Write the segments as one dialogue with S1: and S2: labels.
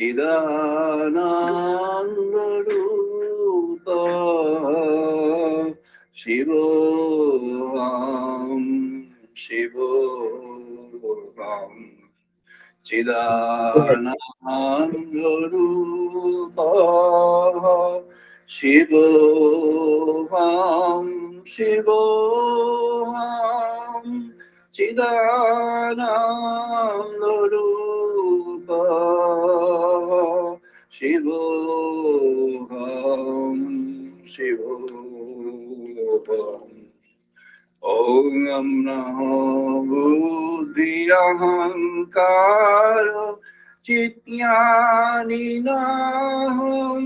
S1: Chidanandarupa Shivoham Shivoham Chidanandarupa Shivoham Shivoham Chidanandarupa Shivoham Shivoham Om Namo Buddhyahankara Chityani Naham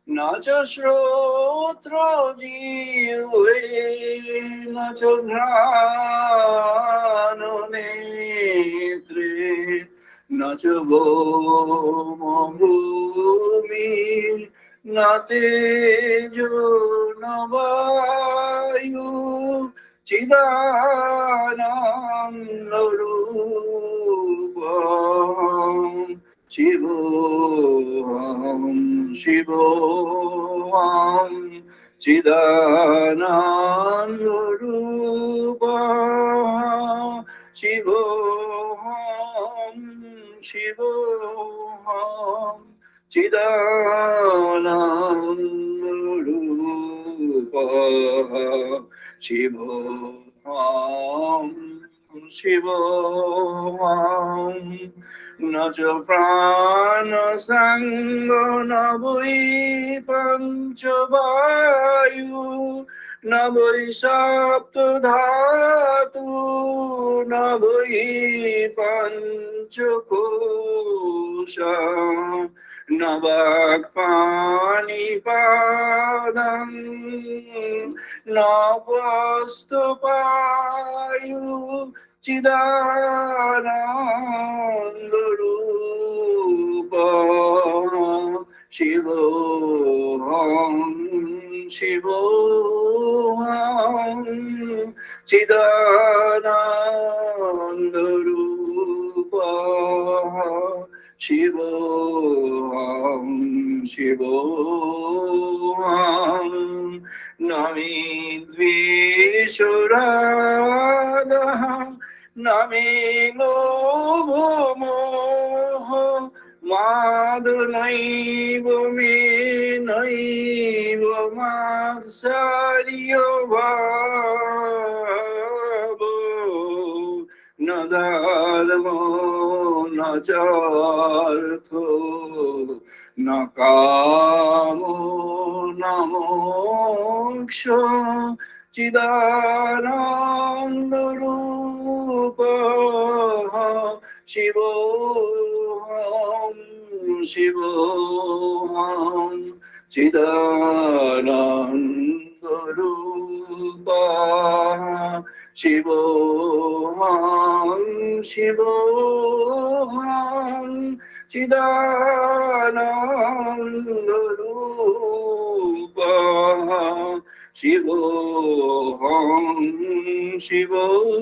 S1: Nacha Shrotra Jive Nacha Dhrana Netre Nacha Bhoma Bhumi Natejo Navayu Chidanandarupam Shivoham Shivoham Chidanandarupam Shivoham Shivoham Chidanandarupam Shivoham Shivoham Nacha Prana Sangha Navai Panchavayu Navai Sapta Dhatu Navai Panchakosha Navakpani Padam Navastupayu Chidanandarupa Shivoham Shivoham Chidanandarupa Shivoham Shivoham Nami Dvishurada Nami Lobo Moha Madhunaiva Menaiva Matsaryo Bhavo Nadarmo Najartho Nakamo Namoksha Chidanandarupa Shivoham Shivoham Chidanandarupa Shivoham Shivoham Chidanandarupa Shivoham Shivoham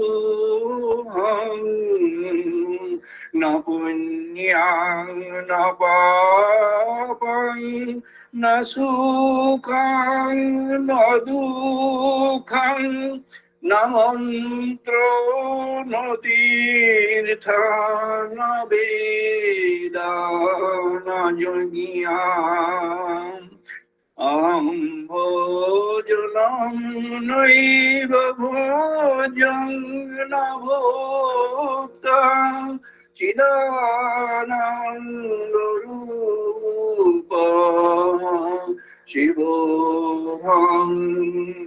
S1: Na punyang na papang na sukhang na dukhang na mantro na tirtha na veda na yogiyam Aham bhojanam naiva bhojang na bhokta Chidanandarupa Shivoham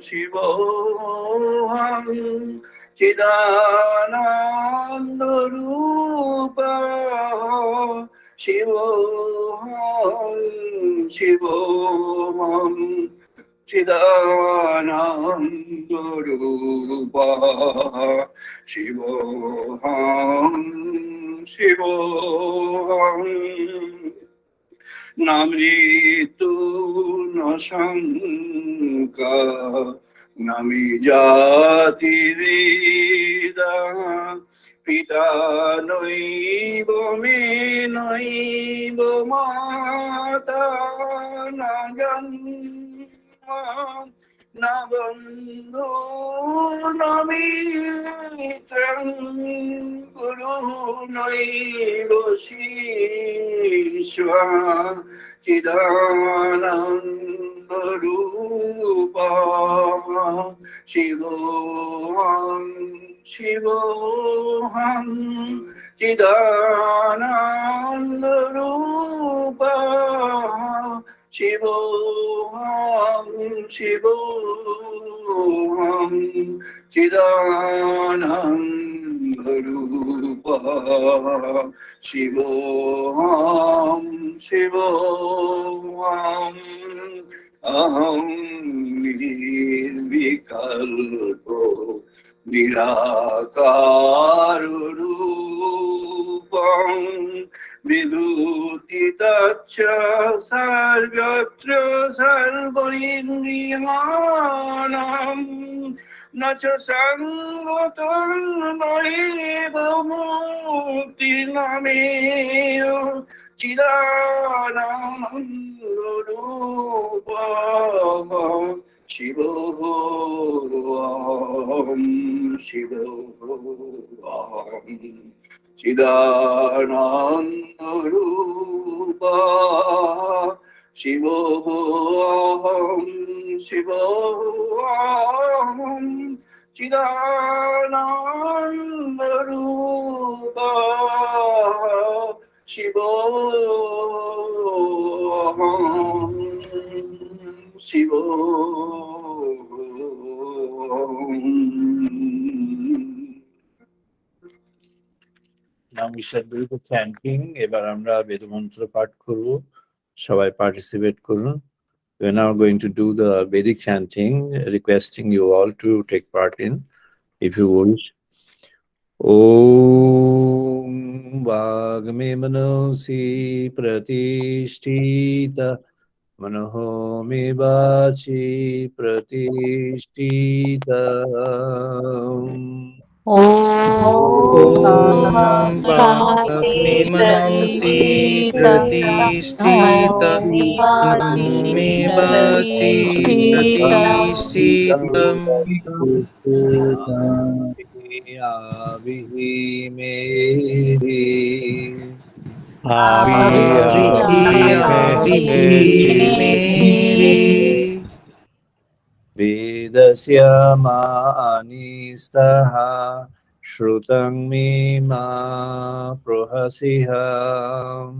S1: Shivoham Chidanandarupa Shivoham Shivoham Chidanandarupa Shivoham Shivoham Namritu Nasanka nami jati dida pita noivo me noivo mata na janma na bandhu na mitram guru noivo shishva Chidananda Rupa Shivoham Shivoham Chidananda Rupa Shivoham Shivoham Chidananda Rupa Shivoham Shivoham Aham Nirvikalpo Nirakaru Vilutitacha Sarvatra Sarvaindriyanam Nacha Sangotam Naiva Mukti Nameyo Chidananda Shivoham Shivoham Chidananda Rupa Shivoham Shivoham Chidananda Rupa Shivoham Shivoham.
S2: Now we shall do the chanting. এবার আমরা বেদমন্ত্র পাঠ করব, সবাই participate করুন. We are now going to do the Vedic chanting, requesting you all to take part in, if you wish. Om Vagme Manosi Pratishtita Manoho Me Vachi Pratishtita
S3: Om
S4: Vagmi
S3: Vagmi
S4: Manasi
S3: Pratishita
S4: Pratishthita
S3: Namomi
S4: Mano
S3: Vati
S4: Me Vachi
S3: Pratishita
S4: Pratishthtam Avihi Avihi Mehi
S2: Vedasya Ma'anistaha Shrutang Ma Prohasiham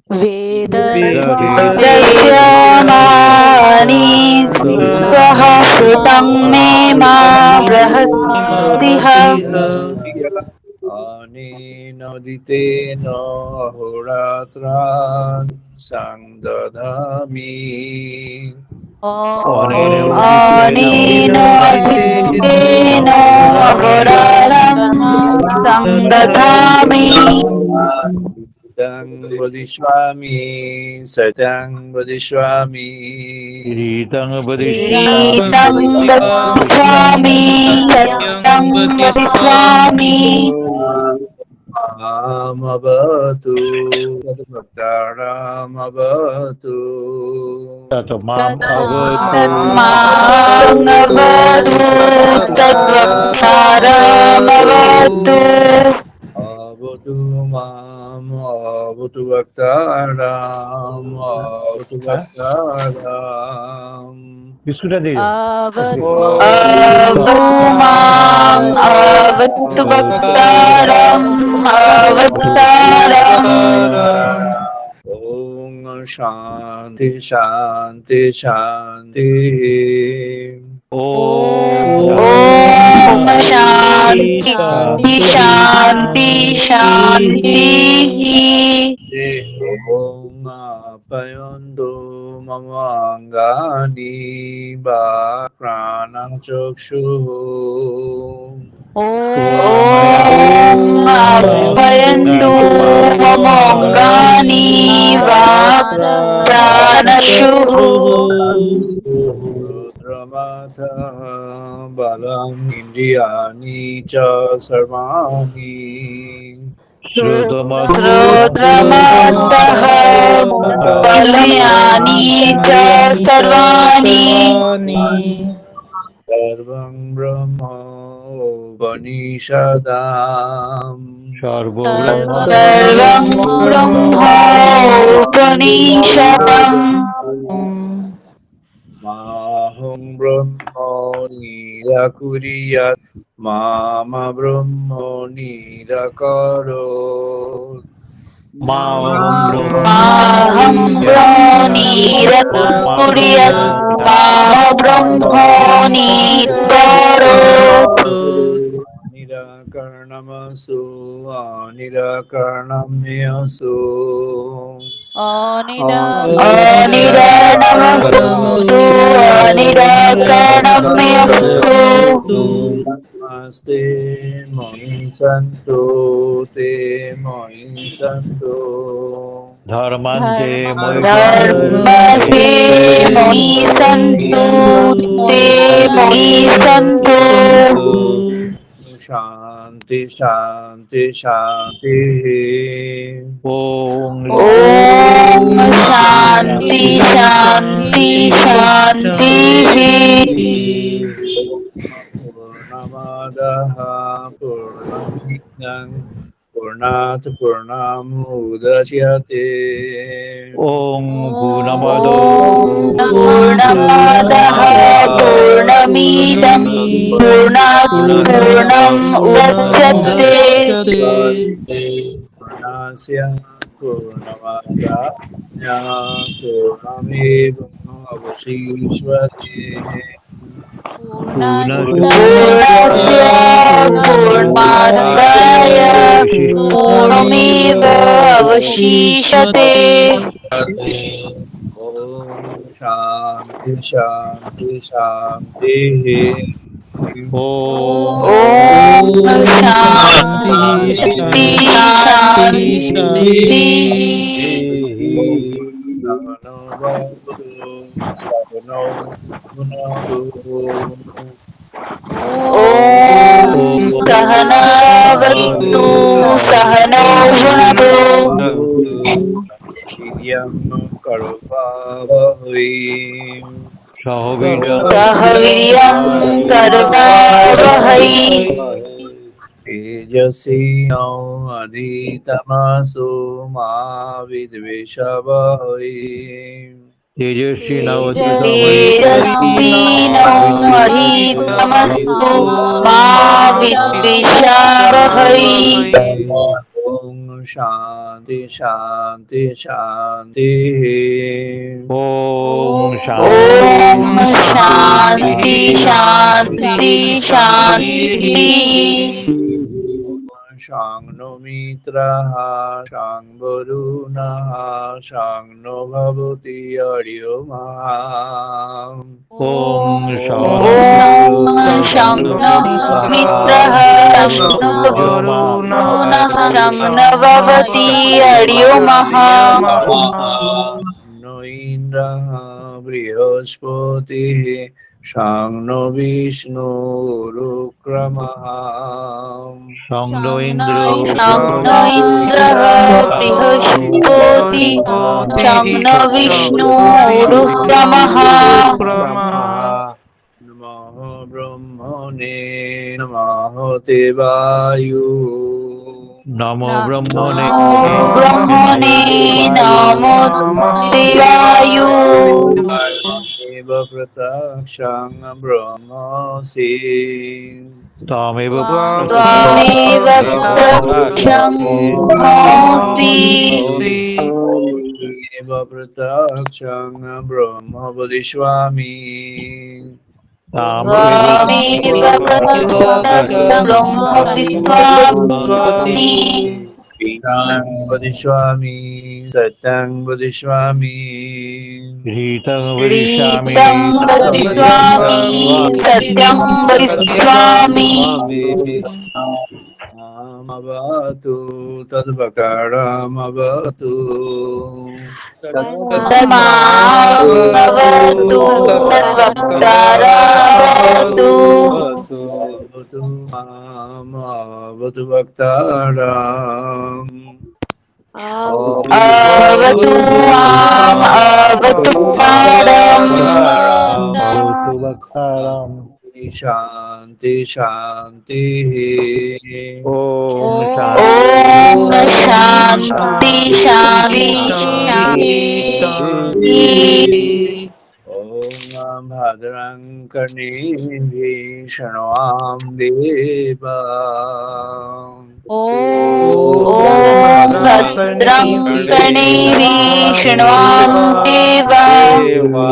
S3: Vedasya
S4: Vedasya
S3: Mani Swaha Sutang Me Ma Brahasiha
S4: Mahasiha
S2: Aninoditeno Ahoratran Sangdadhami
S3: Anino Horaram Sangdadhami
S2: Dang Bodhishwami Satang Bodhishwami
S5: Kiritang
S3: Ritang
S5: Bodhisattva
S3: Swami
S4: Satyam
S3: Satyang
S4: Vadiswami
S3: Swami
S2: Amavatu Bhaktaramavatu
S5: Tatamam avatu
S3: Tatmang Avadu
S4: Avatu
S3: Tadvaktaram
S2: Avatu Mam Avatu Bhaktaram Avatu Bhaktaram
S5: Biskuit ada je?
S3: Avadumang Avatu Bhaktaram Avataram
S2: Om Shanti Shanti Shanti
S3: Om
S4: Shanti
S3: Shanti Shanti Shanti
S2: Om Apayondo Mamangani Bakrana Chokshu
S3: Om Apayantu Mamongani Vak Pranashu
S2: Rudramata balam indriyani cha sarvani
S3: श्रोत्रमतः बलयानि च सर्वाणि
S2: sarvam brahma upanishadam
S3: सर्वं ब्रह्मोपनिषदम्
S2: maham brahma nirakuriyat mama brahma nirakarot
S3: माहं ब्रह्मनिरकुर्यात् माह ब्रह्मो निकरोत्
S2: निराकरणमसु अनिराकरणमयसु
S3: अनिरणमस्तु अनिराकरणमस्तु
S2: नमस्ते मयि सन्तु ते मयि सन्तु
S5: धर्मन्ते
S3: धर्मसे मयि सन्तु ते मयि सन्तु
S2: शान्ति शान्ति शान्तिः
S5: ॐ
S3: ॐ शान्ति शान्ति शान्तिः
S2: पूर्णमादः पूर्णमिदं पूर्णात् पूर्णमुदच्यते
S5: ॐ पूर्णमदो
S3: पूर्णमादः पूर्णमिदं पूर्णात् पूर्णम् उदच्यते
S2: पूर्णस्य पूर्णमादाय पूर्णमेवावशिष्यते
S3: पूर्णस्य पूर्णमादाय पूर्णमेव अवशिष्यते
S2: ॐ शान्ति शान्ति शान्तिः
S3: ॐ शान्ति शान्तिः
S2: सवनो भवतु सवनो भुनक्तु
S3: ॐ सहनावतु सहनौ भुनक्तु
S2: वीर्यं करुवावहै
S3: सह वीर्यं करवावहै
S2: तेजस्विनावधीतमसो मा विद्विषावहै
S3: तेजस्विनोऽहितमस्तु मा विद्विषावहै
S2: ॐ शान्ति शान्ति शान्तिः
S5: ॐ
S3: ॐ शान्ति शान्ति शान्तिः
S2: शां नो मित्रः शां वरुणः शां नो भवति अर्यमः
S5: ॐ
S3: ॐ शं नः मित्रः शं वरुणः शं न भवति अर्यमः
S2: नो इन्द्रः बृहस्पतिः शां नो विष्णुरुक्रमः
S5: शं नो
S3: शं न इन्द्रः बृहस्पति शं न विष्णुरुक्रमः
S2: नमः ब्रह्मणे नमः देवायु
S5: नमो ब्रह्मणे
S3: ब्रह्मणे नमो देवाय
S2: देव प्रत्यक्षं ब्रह्मसि
S5: त्वमेव
S3: त्वमेव प्रत्यक्षं ब्रह्मासि
S2: देव प्रत्यक्षं ब्रह्म वदिष्यामि
S3: त्वमेव प्रत्यक्षं ब्रह्म वदिष्यामि
S2: वीतं वदिष्यामि सत्यं वदिष्यामि
S5: ह्रीतं वदिष्यामि
S3: रीतं वदिष्यामि सत्यं वदिष्यामि
S2: avatu tadvakaram avatu
S3: तन्मामवतु तद्वक्तारमवतु
S2: avatu mam avatu bhaktaram
S3: अवतु माम् अवतु माडम्
S5: Bhavatu Bhaktaram.
S2: Shanti Shanti
S5: Om
S3: ॐ
S5: Shanti
S3: शान्ति शान्ति
S2: Om Bhadrang Karnevhi Shanvam Deva
S3: ॐ भद्रं कर्णेभिः शृण्वाम देवा
S5: Deva.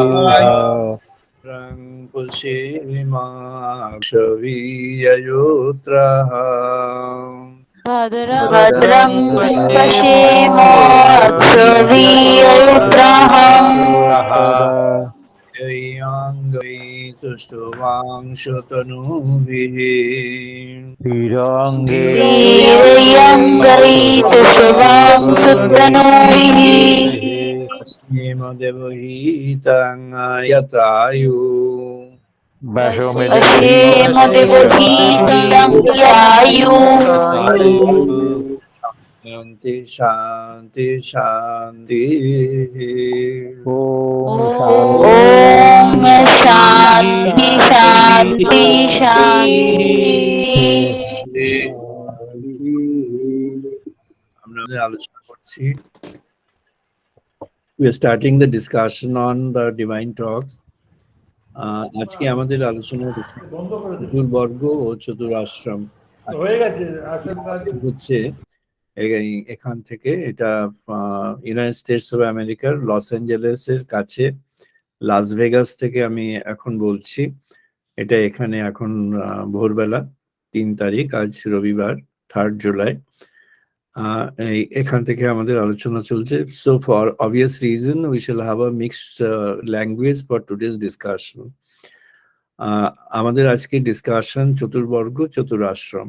S2: Rang Pushima
S3: भद्रं पश्येमाक्षवीययुत्रहम्
S2: Yangai Tustuvang Shatanuvihi
S3: श्रीरय्यङ्गैतुषुवां सुतनोभिः
S2: Asnima Devahitang Ayatayu
S3: अशेम देवहीतं यायुः
S2: Shanti Shanti Shanti
S3: ॐ शान्ति शान्ति शान्ति
S2: আমরা আলোচনা করছি we are starting the discussion on the divine talks আজকে আমাদের আলোচনা চতুর্বর্গ ও চতুরাশ্রম
S1: হয়ে গেছে আসল কাজ
S2: হচ্ছে এখান থেকে এটা ইউনাইটেড স্টেটস অফ আমেরিকার লস অ্যাঞ্জেলেসের কাছে লাস ভেগাস থেকে আমি এখন বলছি এটা এখানে এখন ভোরবেলা 3 তারিখ আজ রবিবার 3rd জুলাই এখান থেকে আমাদের আলোচনা চলছে so for obvious reason we shall have a mixed language for today's discussion আমাদের আজকে discussion চতুর্বর্গ চতুরাশ্রম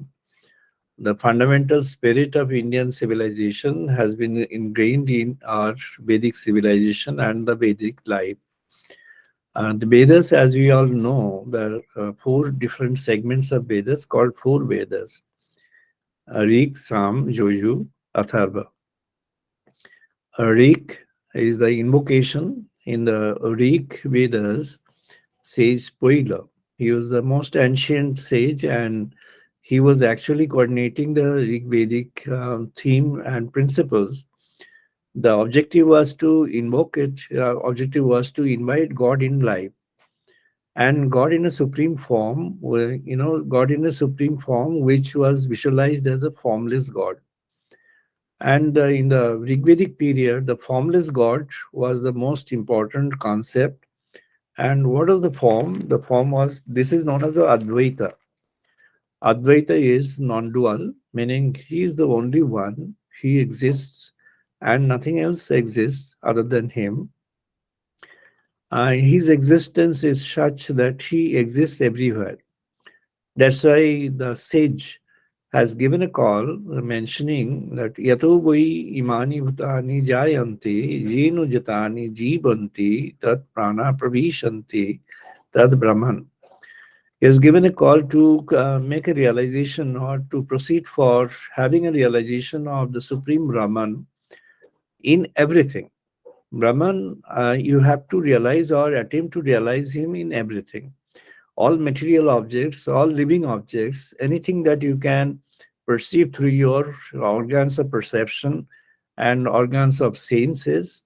S2: The fundamental spirit of Indian civilization has been ingrained in our Vedic civilization and the Vedic life. The Vedas, as we all know, there are 4 different segments of Vedas called 4 Vedas. Rig, Sam, Joju, Atharva. Rig is the invocation in the Rig Vedas, sage Poila. He was the most ancient sage and he was actually coordinating the Rig Vedic theme and principles. The objective was to invoke it, objective was to invite God in life. And God in a supreme form, God in a supreme form, which was visualized as a formless God. And in the Rigvedic period, the formless God was the most important concept. And what was the form? The form was, this is known as the Advaita. Advaita is non-dual, meaning he is the only one, he exists, and nothing else exists other than him. His existence is such that he exists everywhere. That's why the sage has given a call mentioning that yato voi imani bhutani jayanti jenu jatani jivanti tat prana pravishanti tad brahman. He has given a call to make a realization or to proceed for having a realization of the supreme Brahman in everything. Brahman, you have to realize or attempt to realize him in everything. All material objects, all living objects, anything that you can perceive through your organs of perception and organs of senses.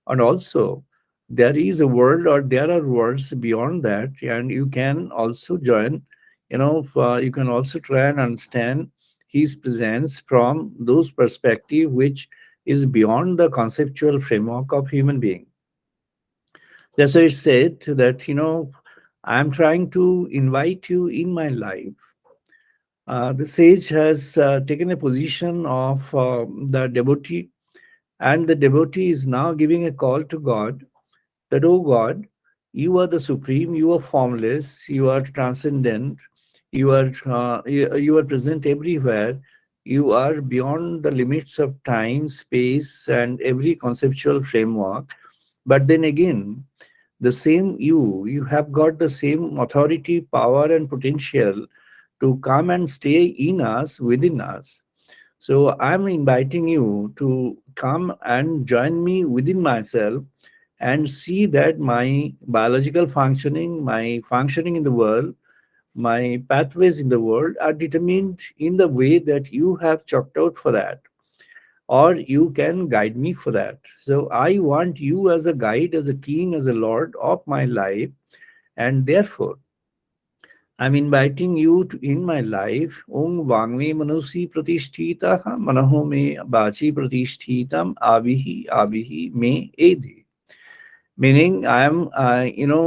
S2: And also, there is a world or there are worlds beyond that, and you can also join, you can also try and understand his presence from those perspective which is beyond the conceptual framework of human being. That's why it said that, I'm trying to invite you in my life. The sage has taken a position of the devotee, and the devotee is now giving a call to God that, oh God, you are the supreme, you are formless, you are transcendent, you are present everywhere. You are beyond the limits of time, space, and every conceptual framework. But then again, the same you have got the same authority, power, and potential to come and stay in us, within us. So I'm inviting you to come and join me within myself and see that my biological functioning, my functioning in the world, my pathways in the world are determined in the way that you have chalked out for that, or you can guide me for that. So I want you as a guide, as a king, as a lord of my life, and therefore I'm inviting you to in my life. Om Vangme Manusi Pratishtita Manaho Me Bachi Pratishtitam Avihi Avihi Me Edi. Meaning, I am,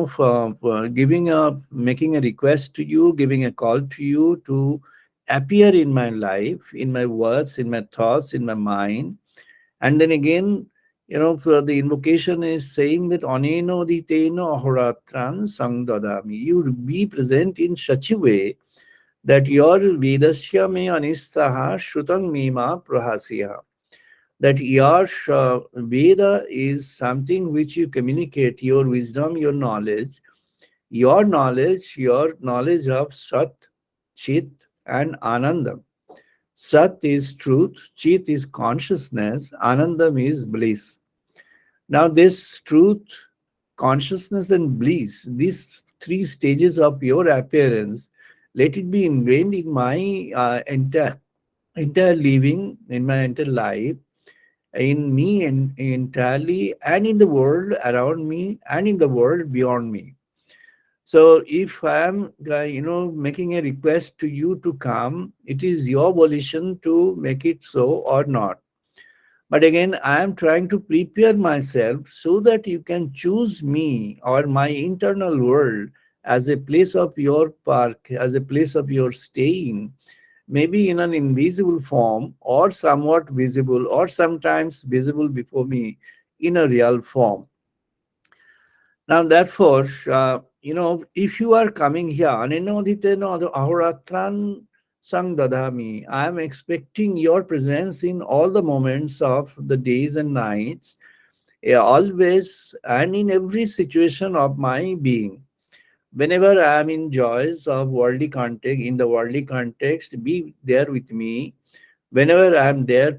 S2: for giving a, making a request to you, giving a call to you to appear in my life, in my words, in my thoughts, in my mind. And then again, for the invocation is saying that Oneno Diteno Ahoratran Sangdadami. You be present in such a way that your Vedasya me anistaha Shrutang Mema Prahasya, that your Veda is something which you communicate, your wisdom, your knowledge of Sat, Chit, and Anandam. Sat is truth, Chit is consciousness, Anandam is bliss. Now, this truth, consciousness, and bliss, these three stages of your appearance, let it be ingrained in my entire living, in my entire life, in me entirely, and in the world around me, and in the world beyond me. So if I am, making a request to you to come, it is your volition to make it so or not. But again, I am trying to prepare myself so that you can choose me or my internal world as a place of your park, as a place of your staying, maybe in an invisible form or somewhat visible or sometimes visible before me in a real form. Now, therefore, if you are coming here, Aninodhiteno ahoratran sang dadami, I am expecting your presence in all the moments of the days and nights, always and in every situation of my being. Whenever I am in joys of worldly context, in the worldly context, be there with me. Whenever I am there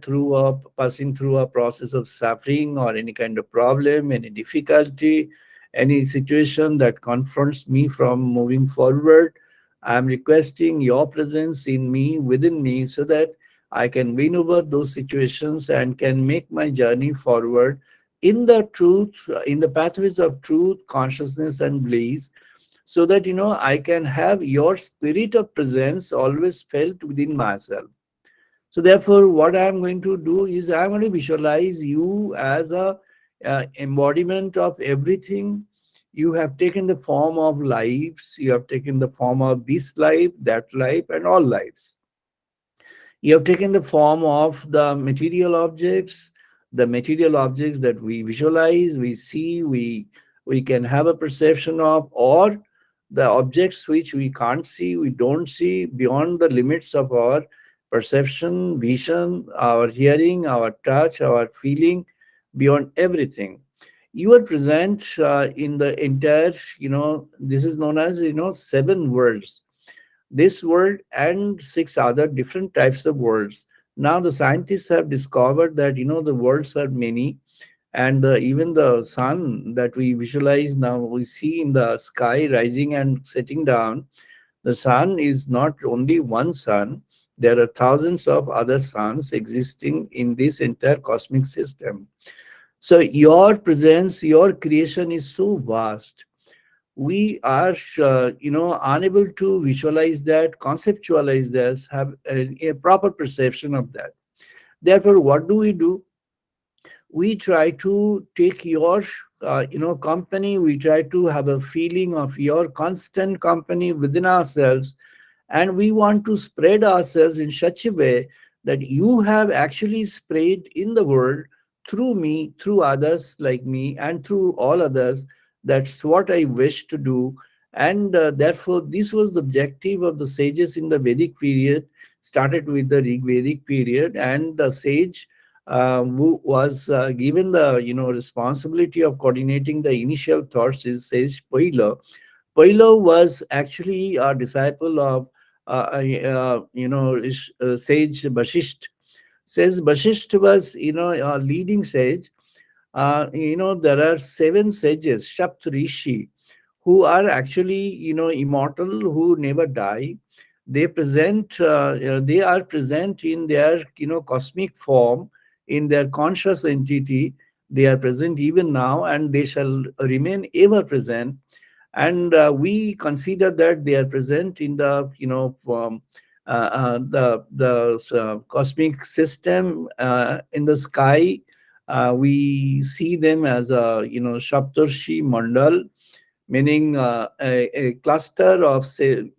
S2: passing through a process of suffering or any kind of problem, any difficulty, any situation that confronts me from moving forward, I am requesting your presence in me, within me, so that I can win over those situations and can make my journey forward in the truth, in the pathways of truth, consciousness, and bliss, so that I can have your spirit of presence always felt within myself. So therefore, what I'm going to do is I'm going to visualize you as a embodiment of everything. You have taken the form of lives. You have taken the form of this life, that life, and all lives. You have taken the form of the material objects that we visualize, we see, we can have a perception of, or the objects which we can't see, we don't see, beyond the limits of our perception, vision, our hearing, our touch, our feeling, beyond everything. You are present in the entire, this is known as, seven worlds, this world and six other different types of worlds. Now the scientists have discovered that the worlds are many, and even the sun that we visualize now, we see in the sky rising and setting down. The sun is not only one sun. There are thousands of other suns existing in this entire cosmic system. So your presence, your creation is so vast. We are unable to visualize that, conceptualize this, have a proper perception of that. Therefore, what do? We try to take your company. We try to have a feeling of your constant company within ourselves, and we want to spread ourselves in such a way that you have actually spread in the world through me, through others like me, and through all others. That's what I wish to do. And therefore, this was the objective of the sages in the Vedic period, started with the Rigvedic period, and the sage who was given the responsibility of coordinating the initial thoughts is Sage Paila. Paila was actually a disciple of sage Vasisht. Says Vasisht was a leading sage. There are seven sages, Shapt Rishi, who are actually immortal, who never die. They are present in their cosmic form, in their conscious entity. They are present even now, and they shall remain ever present. And we consider that they are present in the cosmic system, in the sky. We see them as a Shaptarshi Mandal, meaning a cluster of say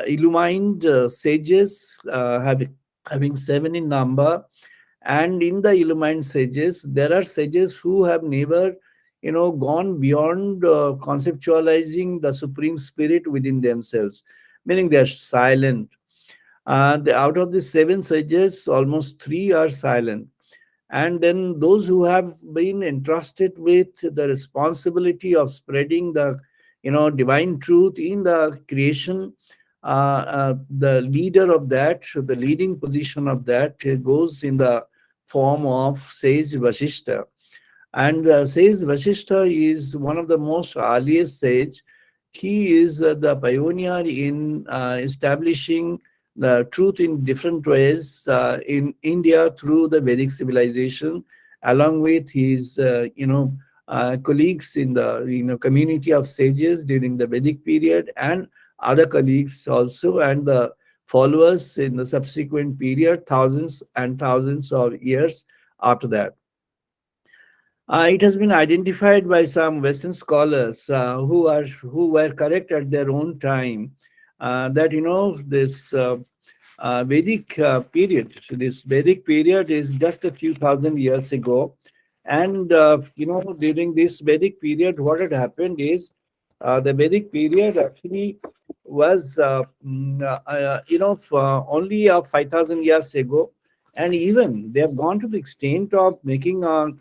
S2: illumined sages, having seven in number. And in the illumined sages, there are sages who have never gone beyond conceptualizing the supreme spirit within themselves, meaning they are silent. Out of the seven sages, almost three are silent. And then those who have been entrusted with the responsibility of spreading the divine truth in the creation, the leader of that, the leading position of that goes in the form of sage Vasishta. And sage Vasishta is one of the most earliest sage. He is the pioneer in establishing the truth in different ways in India through the Vedic civilization, along with his colleagues in the community of sages during the Vedic period, and other colleagues also, and the followers in the subsequent period, thousands and thousands of years after that. It has been identified by some Western scholars who were correct at their own time, that this Vedic period. So this Vedic period is just a few thousand years ago, and during this Vedic period, what had happened is the Vedic period actually was only 5,000 years ago. And even they have gone to the extent of making a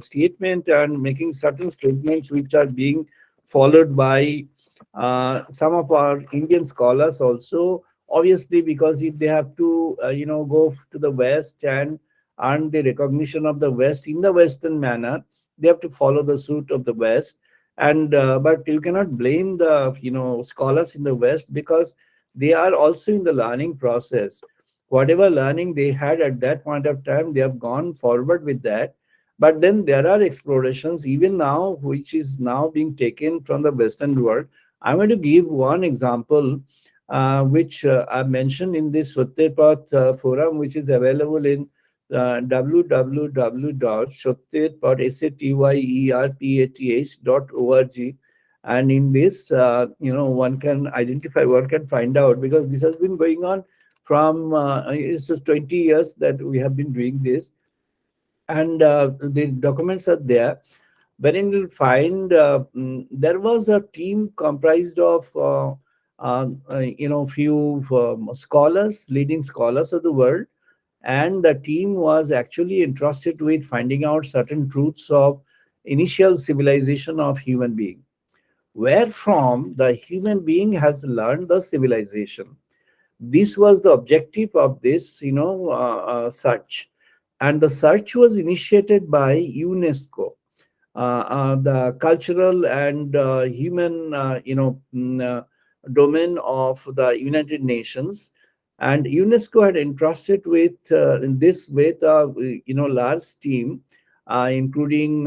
S2: statement, and making certain statements which are being followed by some of our Indian scholars also. Obviously, because if they have to go to the West and earn the recognition of the West in the Western manner, they have to follow the suit of the West. And but you cannot blame the scholars in the West, because they are also in the learning process. Whatever learning they had at that point of time, they have gone forward with that. But then there are explorations even now, which is now being taken from the Western world. I'm going to give one example, which I mentioned in this Sotterpath forum, which is available in www.sotterpath.org. And in this, one can identify, one can find out, because this has been going on from it's just 20 years that we have been doing this. And the documents are there, wherein you'll find there was a team comprised of few scholars, leading scholars of the world. And the team was actually entrusted with finding out certain truths of initial civilization of human being, where from the human being has learned the civilization. This was the objective of this search. And the search was initiated by UNESCO, the cultural and human domain of the United Nations. And UNESCO had entrusted with this with a large team, including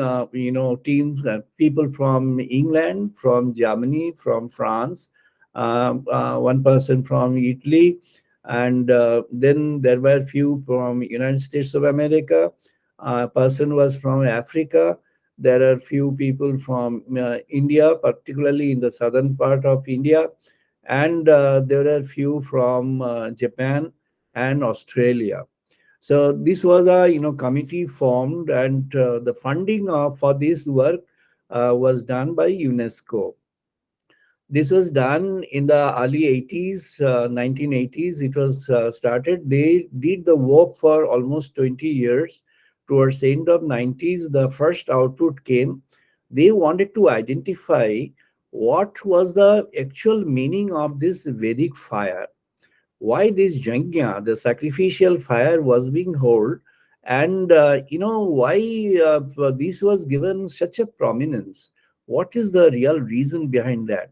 S2: teams, people from England, from Germany, from France, one person from Italy, and then there were few from United States of America. A person was from Africa. There are few people from India, particularly in the southern part of India, and there are few from Japan and Australia. So this was a committee formed, and the funding for this work was done by UNESCO. This was done in the early 80s, 1980s. It was started. They did the work for almost 20 years. Towards the end of 90s, the first output came. They wanted to identify what was the actual meaning of this Vedic fire, why this Jagya, the sacrificial fire, was being held, and why this was given such a prominence. What is the real reason behind that?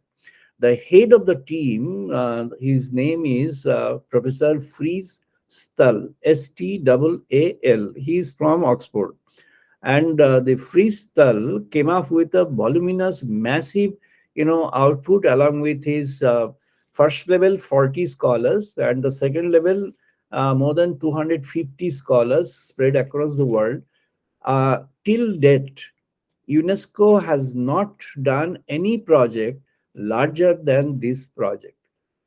S2: The head of the team, his name is Professor Fries Stahl, Staal. He is from Oxford. And the freestyle came up with a voluminous, massive, output along with his first level 40 scholars and the second level more than 250 scholars spread across the world. Till date, UNESCO has not done any project larger than this project.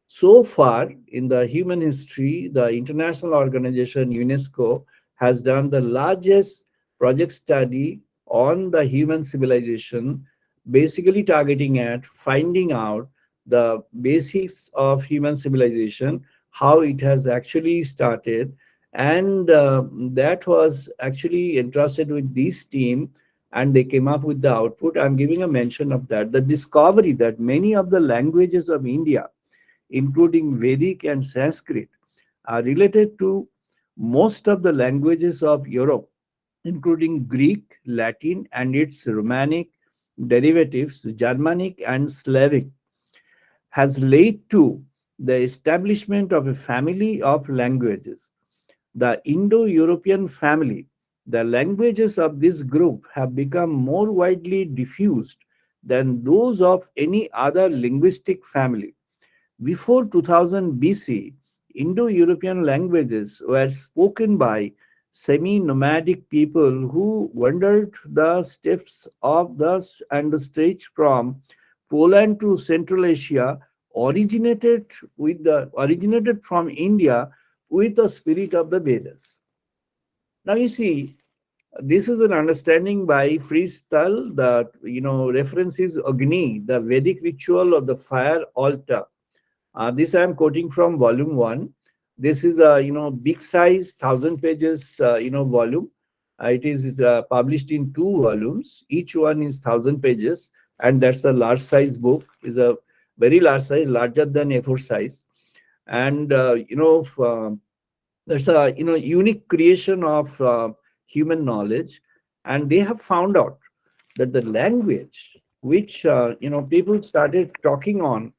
S2: So far, in the human history, the international organization UNESCO has done the largest project study on the human civilization, basically targeting at finding out the basics of human civilization, how it has actually started. And that was actually entrusted with this team, and they came up with the output. I'm giving a mention of that. The discovery that many of the languages of India, including Vedic and Sanskrit, are related to most of the languages of Europe, including Greek, Latin, and its Romanic derivatives, Germanic, and Slavic, has led to the establishment of a family of languages, the Indo European family. The languages of this group have become more widely diffused than those of any other linguistic family. Before 2000 BC, Indo European languages were spoken by semi nomadic people who wandered the steppes of the and the stretched from Poland to Central Asia, originated from India with the spirit of the Vedas. Now you see, this is an understanding by Freestyle that reference is Agni, the Vedic ritual of the fire altar. This I am quoting from volume one. This is a big size, 1,000 pages volume. It is published in two volumes. Each one is 1,000 pages, and that's a large size book. Is a very large size, larger than A4 size, and that's a unique creation of human knowledge. And they have found out that the language which people started talking on,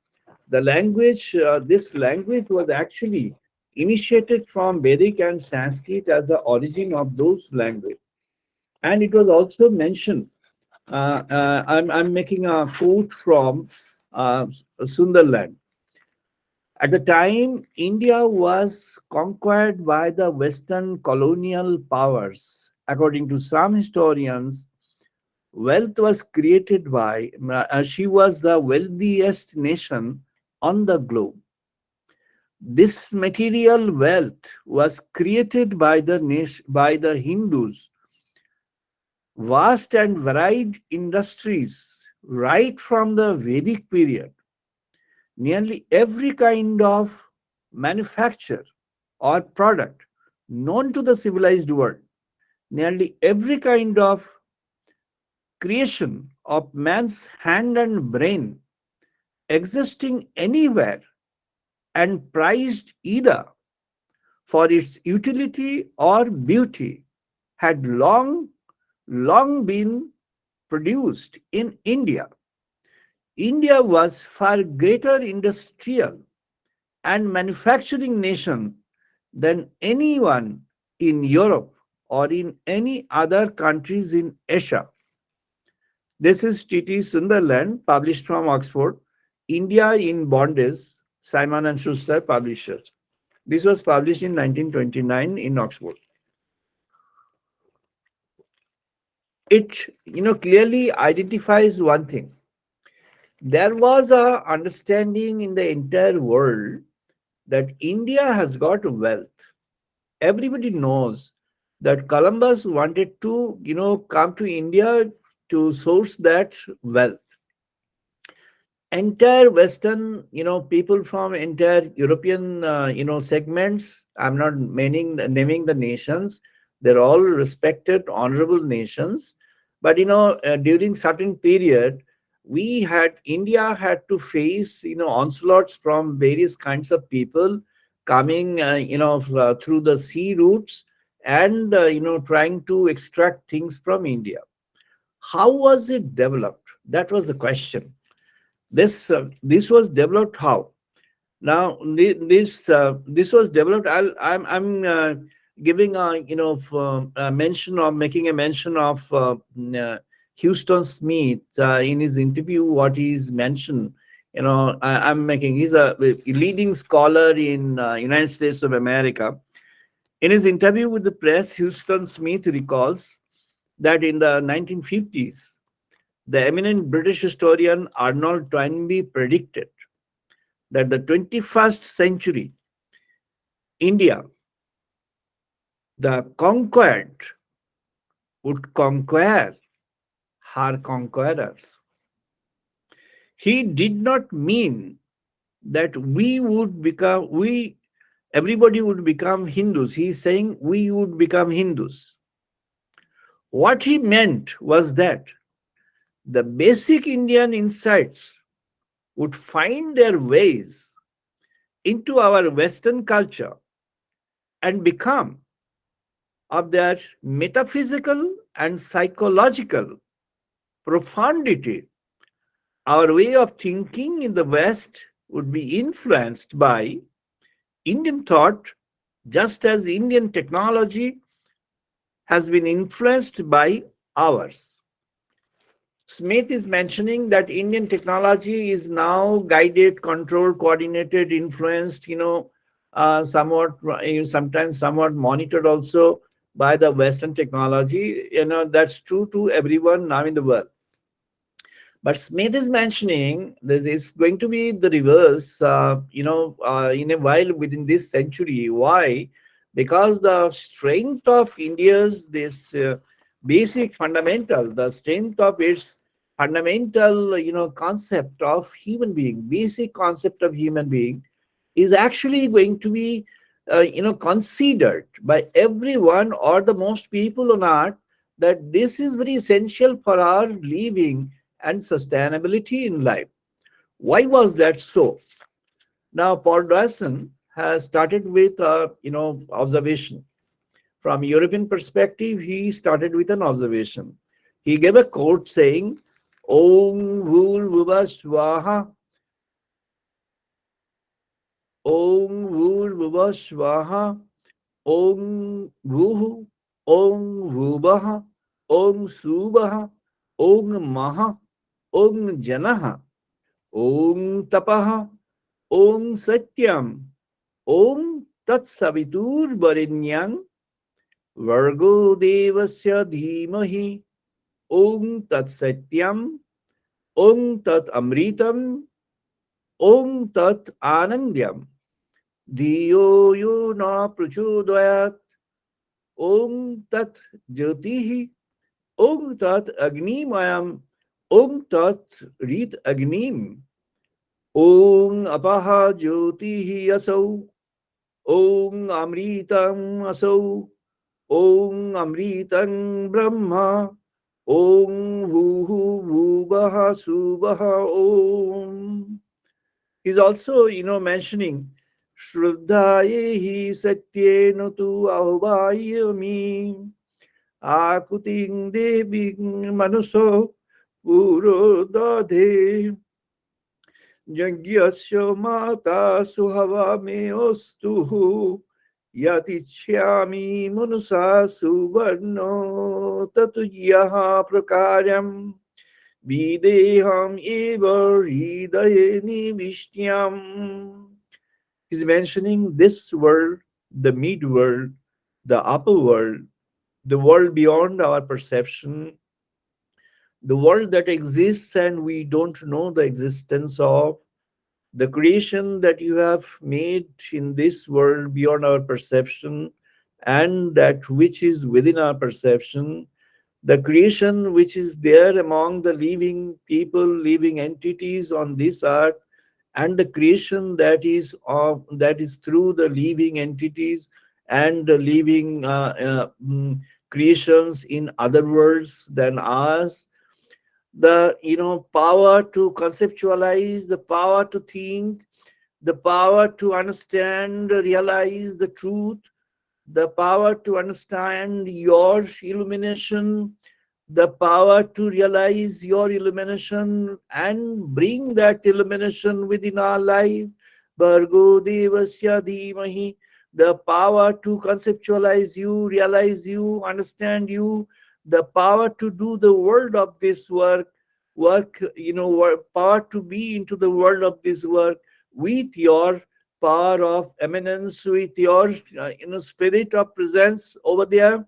S2: the language, this language was actually initiated from Vedic and Sanskrit as the origin of those languages. And it was also mentioned, I'm making a quote from Sunderland. At the time, India was conquered by the Western colonial powers. According to some historians, wealth was created by, she was the wealthiest nation on the globe. This material wealth was created by the Hindus. Vast and varied industries right from the Vedic period. Nearly every kind of manufacture or product known to the civilized world, nearly every kind of creation of man's hand and brain existing anywhere and prized either for its utility or beauty had long been produced in India. India was far greater industrial and manufacturing nation than anyone in Europe or in any other countries in Asia. This is T.T. Sunderland, published from Oxford, India in Bondage, Simon and Schuster Publishers. This was published in 1929 in Oxford. It clearly identifies one thing. There was a understanding in the entire world that India has got wealth. Everybody knows that Columbus wanted to come to India to source that wealth. entire Western, people from entire European, segments. I'm not naming the nations. They're all respected, honorable nations. But during certain period, India had to face onslaughts from various kinds of people coming, through the sea routes and trying to extract things from India. How was it developed? That was the question. This was developed how? Now this was developed. I'm giving a mention, or making a mention of Houston Smith in his interview. What he's mentioned, I'm making. He's a leading scholar in United States of America. In his interview with the press, Houston Smith recalls that in the 1950s, the eminent British historian Arnold Toynbee predicted that the 21st century India, the conquered, would conquer her conquerors. He did not mean that everybody would become Hindus. He is saying we would become Hindus. What he meant was that the basic Indian insights would find their ways into our Western culture and become of their metaphysical and psychological profundity. Our way of thinking in the West would be influenced by Indian thought, just as Indian technology has been influenced by ours. Smith is mentioning that Indian technology is now guided, controlled, coordinated, influenced, somewhat, sometimes somewhat monitored also by the Western technology. That's true to everyone now in the world. But Smith is mentioning this is going to be the reverse, in a while within this century. Why? Because the strength of India's this basic fundamental, the strength of its fundamental, concept of human being, basic concept of human being, is actually going to be, considered by everyone or the most people on earth, that this is very essential for our living and sustainability in life. Why was that so? Now, Paul Dawson has started with observation. From European perspective, he started with an observation. He gave a quote saying, "Om Vul Vuva Swaha, Om Vul Vuva Swaha, Om Vuhu, Om Vubaha, Om Subaha, Om Maha, Om Janaha, Om Tapaha, Om Satyam, Om Tat Savitur Varinyang, Vargo Devasya Dhimahi, Om Tat Satyam, Om Tat Amritam, Om Tat Anandyam, Dhiyo Yo Na Prachodayat, Om Tat Jyotihi, Om Tat Agnimayam, Om Tat Rit Agnim, Om Apaha Jyotihi Asau, Om Amritam Asau, Om Amritam Brahma, Om Vuhu Vubaha Subaha Om." He's also, mentioning Shraddhayehi Satyenu Tu Ahvayami Akuting Deving Manuso Puro Dadhe Jagyasya Mata Suhava Me Ostuhu Yatichyami Manusa Suvarno Tatuyaha Prakaryam Videham Eva Hridayeni Vishyam. He's mentioning this world, the mid world, the upper world, the world beyond our perception, the world that exists and we don't know the existence of, the creation that you have made in this world beyond our perception, and that which is within our perception, the creation which is there among the living people, living entities on this earth, and the creation that is through the living entities and the living creations in other worlds than ours. The power to conceptualize, the power to think, the power to understand, realize the truth, the power to understand your illumination, the power to realize your illumination and bring that illumination within our life. Bhargo Devasya Dhimahi, the power to conceptualize you, realize you, understand you, the power to do the world of this power to be into the world of this work with your power of eminence, with your spirit of presence over there.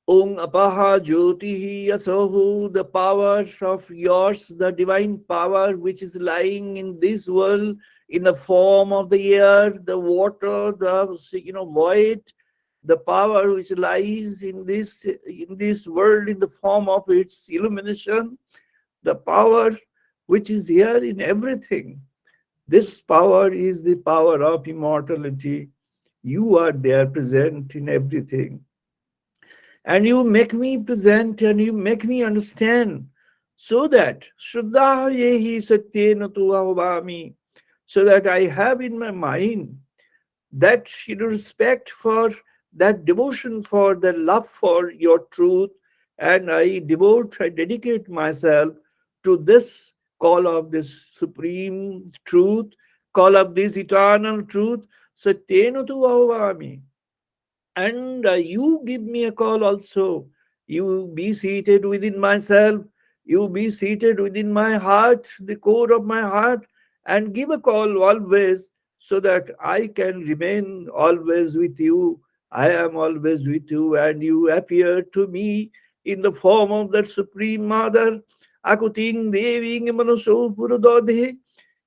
S2: Om Apaha Jyotihi Asohu, the power of yours, the divine power which is lying in this world in the form of the air, the water, the void, the power which lies in this world in the form of its illumination, the power which is here in everything. This power is the power of immortality. You are there present in everything. And you make me present and you make me understand so that Shraddha yehi satyena tu ahvami, so that I have in my mind that respect for, that devotion for, that love for your truth, and I dedicate myself to this call of this supreme truth, call of this eternal truth. Satyena tu ahvami, and you give me a call also. You be seated within myself, you be seated within my heart, the core of my heart, and give a call always, so that I can remain always with you. I am always with you, and you appear to me in the form of that supreme mother. Akuting deving manaso purudodhe,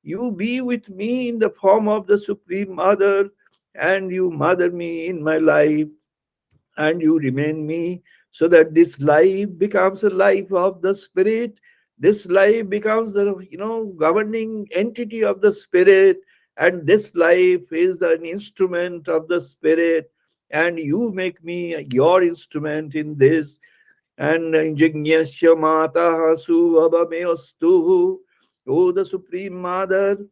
S2: you be with me in the form of the supreme mother, and you mother me in my life, and you remain me, so that this life becomes a life of the spirit. This life becomes the governing entity of the spirit, and this life is an instrument of the spirit, and you make me your instrument in this. And Jignasya Mata Suvameostu, O the Supreme Mother,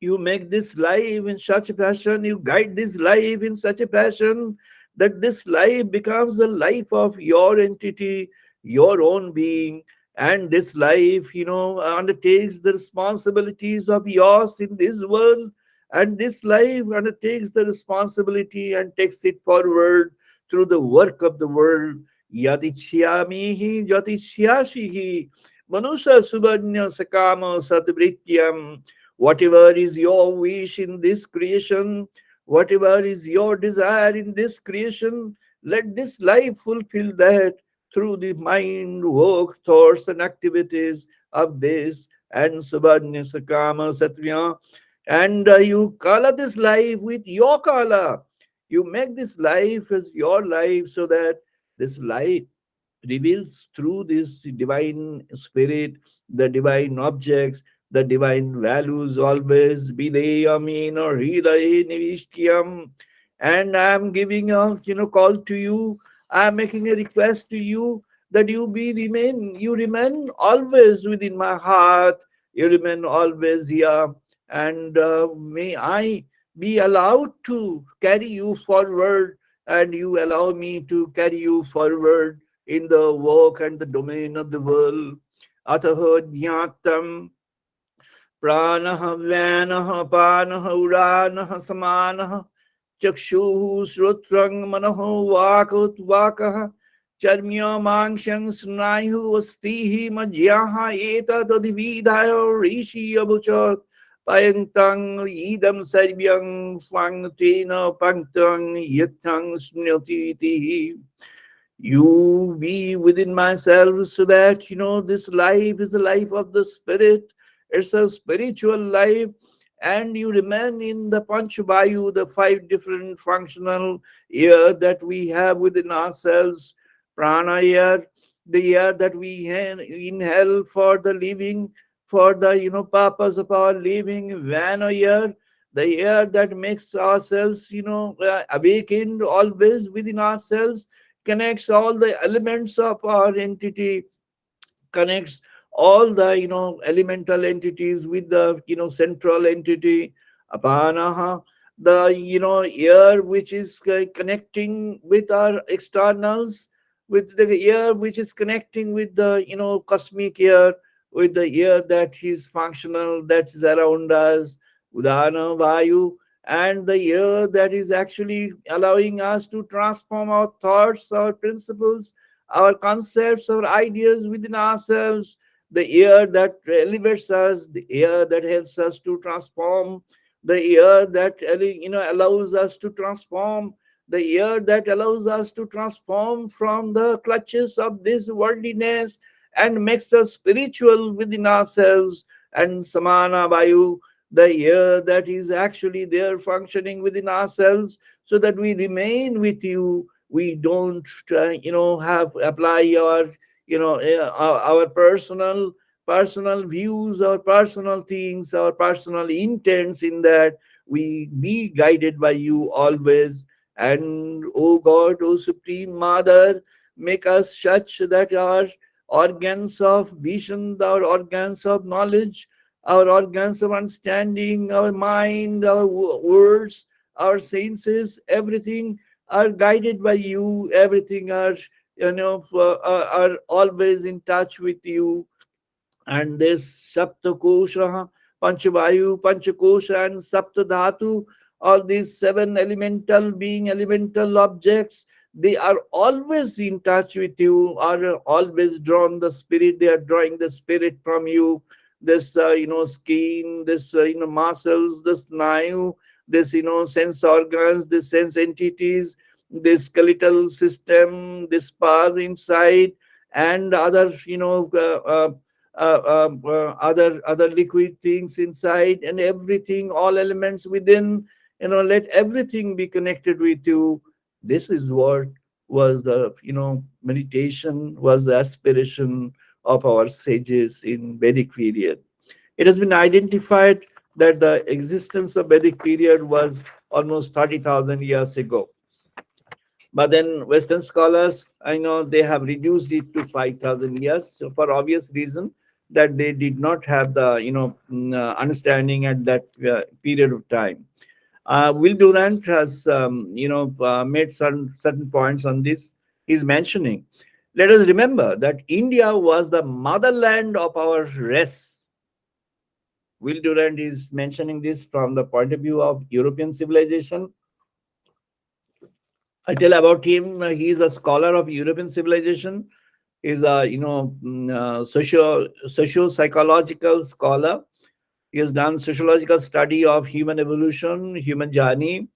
S2: you make this life in such a fashion, you guide this life in such a fashion that this life becomes the life of your entity, your own being, and this life, undertakes the responsibilities of yours in this world, and this life undertakes the responsibility and takes it forward through the work of the world. Yadichyamihi jyotishyashihi manusa subhanya sakama satvrityam. Whatever is your wish in this creation, whatever is your desire in this creation, let this life fulfill that through the mind, work, thoughts, and activities of this. And Subhanya Sakama Satya. And you color this life with your color. You make this life as your life, so that this life reveals through this divine spirit, the divine objects, the divine values always. Videyami or Hridaye Nivishyam. And I'm giving a call to you. I'm making a request to you that you remain always within my heart. You remain always here. And may I be allowed to carry you forward, and you allow me to carry you forward in the work and the domain of the world. Ataha dhyatam pranaha vyanaha panaha uranaha samanaha chakshuhu srutrang manaho vakutvakaha charmya mangshang snayu astihi majyaha eta tadvidhayo rishi abuchat payantang idam sarvyang swangtena pangtang yatang smyati. You be within myself, so that this life is the life of the spirit. It's a spiritual life. And you remain in the Panchavayu, the five different functional air that we have within ourselves. prana air, the air that we inhale for the living, for the purpose of our living. Vana air, the air that makes ourselves awakened always within ourselves, connects all the elements of our entity, connects all the elemental entities with the central entity. Apanaha, the air which is connecting with our externals, with the air which is connecting with the cosmic air, with the air that is functional, that is around us. Udana vayu, and the air that is actually allowing us to transform our thoughts, our principles, our concepts, our ideas within ourselves. The air that elevates us, the air that helps us to transform, the air that allows us to transform, the air that allows us to transform from the clutches of this worldliness and makes us spiritual within ourselves. And samana vayu, the air that is actually there functioning within ourselves, so that we remain with you. We don't have apply our our personal views, our personal things, our personal intents in that. We be guided by you always. And oh God, oh Supreme Mother, make us such that our organs of vision, our organs of knowledge, our organs of understanding, our mind, our words, our senses, everything are guided by you. Everything are are always in touch with you. And this Saptakosha, Panchavayu, Panchakosha, and Saptadhatu, all these seven elemental being, elemental objects, they are always in touch with you, are always drawn the spirit, they are drawing the spirit from you. This skin, this muscles, this snayu, this sense organs, this sense entities, this skeletal system, this part inside, and other other liquid things inside, and everything, all elements within, let everything be connected with you. This is what was the meditation, was the aspiration of our sages in Vedic period. It has been identified that the existence of Vedic period was almost 30,000 years ago. But then Western scholars, I know, they have reduced it to 5,000 years. So for obvious reason that they did not have the understanding at that period of time. Will Durant has made certain points on this. He's mentioning, let us remember that India was the motherland of our race. Will Durant is mentioning this from the point of view of European civilization. I tell about him. He is a scholar of European civilization. He is a socio psychological scholar. He has done sociological study of human evolution, human journey,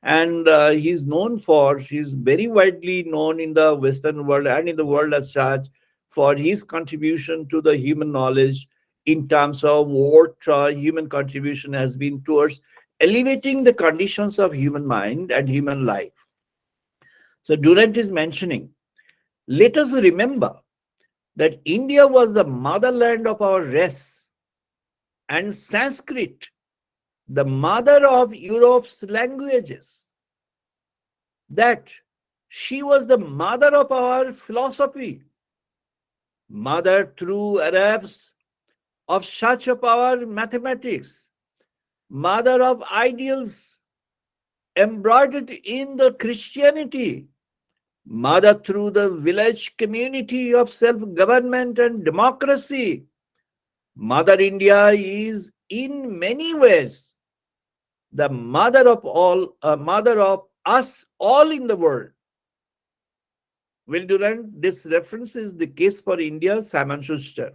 S2: and he's very widely known in the Western world and in the world as such for his contribution to the human knowledge, in terms of what human contribution has been towards elevating the conditions of human mind and human life. So Durant is mentioning, let us remember that India was the motherland of our race, and Sanskrit, the mother of Europe's languages, that she was the mother of our philosophy, mother through Arabs of such of our mathematics, mother of ideals embroidered in the Christianity, mother through the village community of self-government and democracy. Mother India is in many ways the mother of all, mother of us all in the world. Will Durant, this reference is the case for India, Simon Schuster,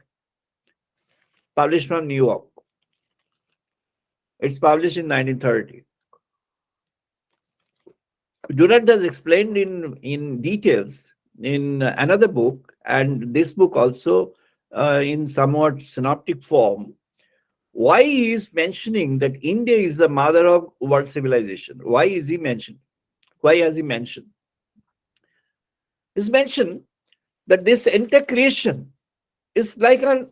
S2: published from New York. It's published in 1930. Durant has explained in details in another book, and this book also in somewhat synoptic form, why he is mentioning that India is the mother of world civilization. Why is he mentioned? Why has he mentioned? It's mentioned that this entire creation is like an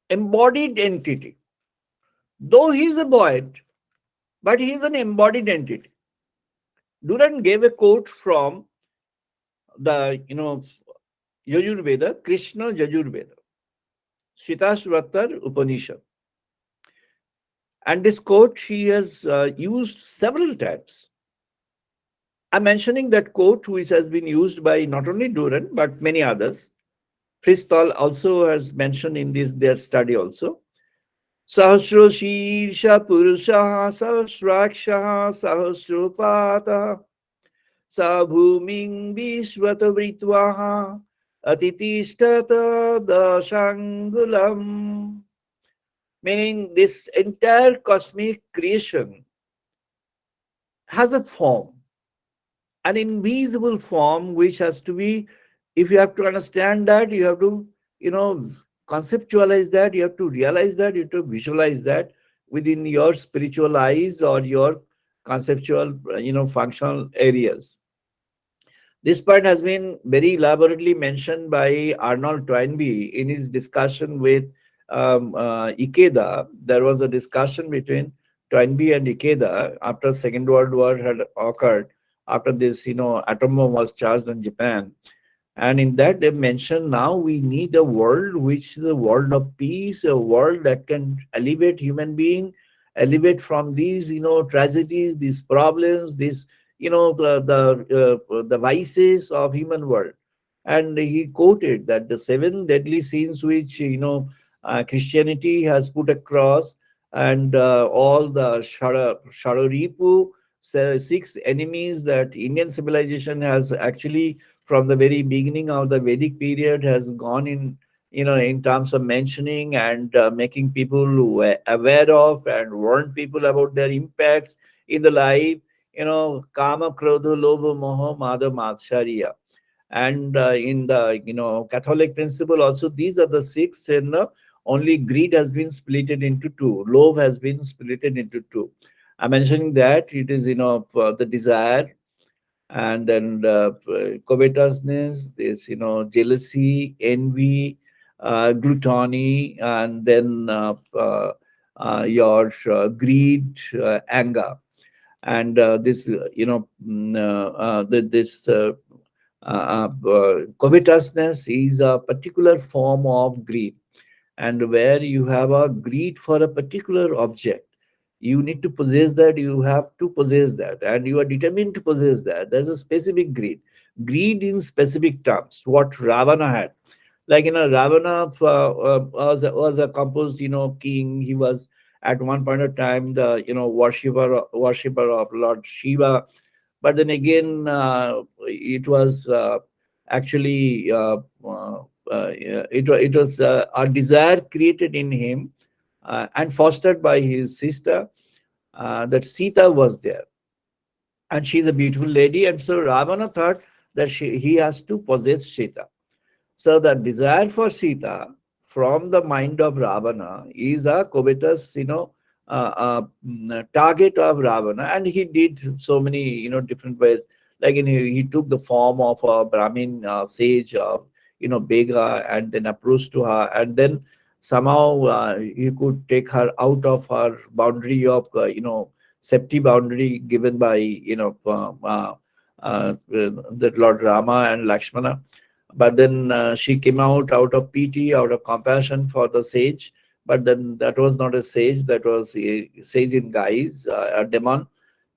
S2: embodied entity. Though he is a boy, but he is an embodied entity. Duran gave a quote from the Yajurveda, Krishna Yajurveda, Shitashvatar Upanishad. And this quote he has used several times. I'm mentioning that quote which has been used by not only Duran but many others. Fristol also has mentioned in this their study also. Sahasro Shirsha Purusha Sahasraksha Sahasropata Sabhuming Vishvata Vritvaha Atitistata Dashangulam. Meaning this entire cosmic creation has a form, an invisible form, which has to be, if you have to understand that, you have to, conceptualize that, you have to realize that, you have to visualize that within your spiritual eyes or your conceptual, functional areas. This part has been very elaborately mentioned by Arnold Toynbee in his discussion with Ikeda. There was a discussion between Toynbee and Ikeda after Second World War had occurred, after this, atom bomb was charged on Japan. And in that they mentioned now we need a world which is a world of peace, a world that can elevate human being, elevate from these, tragedies, these problems, these, the vices of human world. And he quoted that the seven deadly sins which, Christianity has put across, and all the Shadoripu, six enemies that Indian civilization has actually from the very beginning of the Vedic period has gone in, in terms of mentioning and making people aware of and warn people about their impacts in the life, Kama, Krodha, Lobha, Moha, Mada, Matshariya. And in the, Catholic principle also, these are the six, and only greed has been splitted into two. Love has been splitted into two. I'm mentioning that it is, the desire, and then covetousness, this, jealousy, envy, gluttony, and then your greed, anger. And this, this covetousness is a particular form of greed, and where you have a greed for a particular object, you need to possess that, you have to possess that, and you are determined to possess that. There's a specific greed in specific terms, what Ravana had. Like, Ravana was a composed, king. He was at one point of time the, worshipper of Lord Shiva. But then again, it was actually it was a desire created in him and fostered by his sister, that Sita was there, and she's a beautiful lady, and so Ravana thought that he has to possess Sita. So the desire for Sita from the mind of Ravana is a covetous, target of Ravana, and he did so many, different ways. Like, he took the form of a Brahmin sage of, Bega, and then approached to her, and then somehow he could take her out of her boundary of, safety boundary given by, the Lord Rama and Lakshmana. But then she came out of pity, out of compassion for the sage. But then that was not a sage, that was a sage in guise, a demon.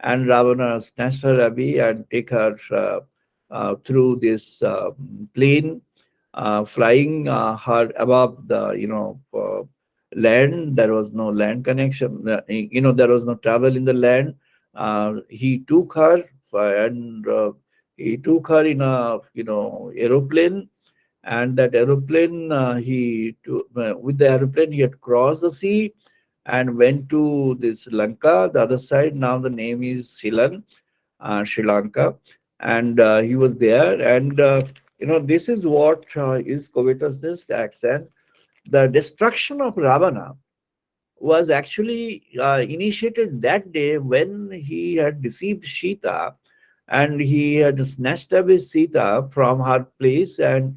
S2: And Ravana snatched her away and take her through this plane, flying her above the, land. There was no land connection, there was no travel in the land. He took her, and he took her in a, aeroplane, and that aeroplane, with the aeroplane he had crossed the sea and went to this Lanka, the other side. Now the name is Sri Lanka, and he was there. And this is what is covetousness, accent. The destruction of Ravana was actually initiated that day when he had deceived Sita, and he had snatched away Sita from her place and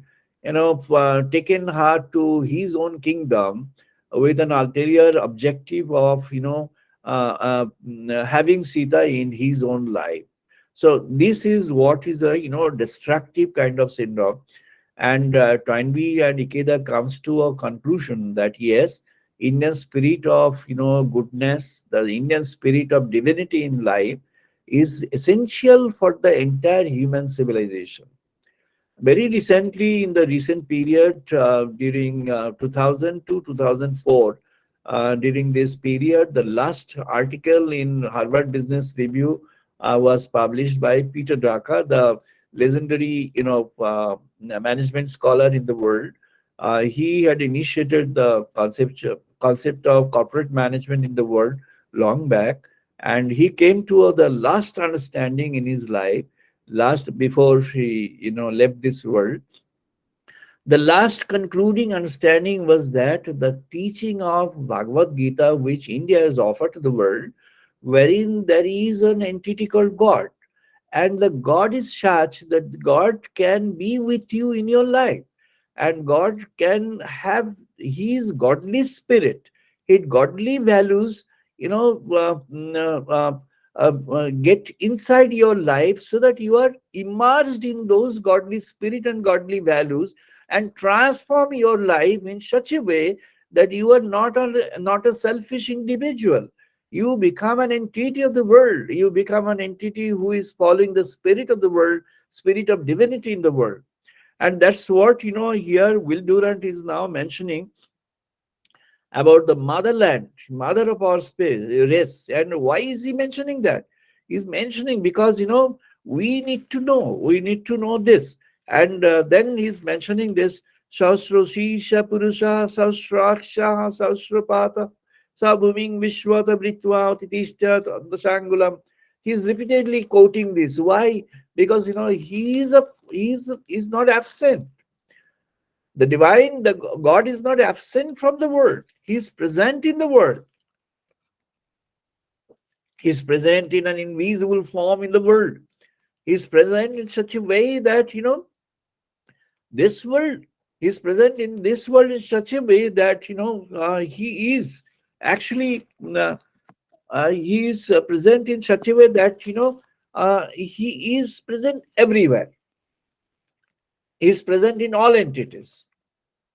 S2: taken her to his own kingdom with an ulterior objective of having Sita in his own life. So this is what is a destructive kind of syndrome. And Toynbee and Ikeda comes to a conclusion that yes, Indian spirit of goodness, the Indian spirit of divinity in life is essential for the entire human civilization. Very recently, in the recent period during 2000 to 2004, during this period, the last article in Harvard Business Review was published by Peter Drucker, the legendary management scholar in the world. He had initiated the concept of corporate management in the world long back, and he came to the last understanding in his life, last before he left this world. The last concluding understanding was that the teaching of Bhagavad Gita, which India has offered to the world, wherein there is an entity called God, and the God is such that God can be with you in your life, and God can have his godly spirit, his godly values, get inside your life so that you are immersed in those godly spirit and godly values, and transform your life in such a way that you are not a selfish individual. You become an entity of the world. You become an entity who is following the spirit of the world, spirit of divinity in the world. And that's what here Will Durant is now mentioning about the motherland, mother of our space, race. And why is he mentioning that? He's mentioning because we need to know this. And then he's mentioning this Sahasroshisha Purusha Sahasraksha Sahasrapata Sabhuming Vishwata Britva Titishta Dasangulam. He's repeatedly quoting this. Why? Because he's not absent. The divine, the God is not absent from the world. He is present in the world. He is present in an invisible form in the world. He is present in such a way that, this world, he is present in this world in such a way that, he is actually, he is present in such a way that, he is present everywhere. He is present in all entities.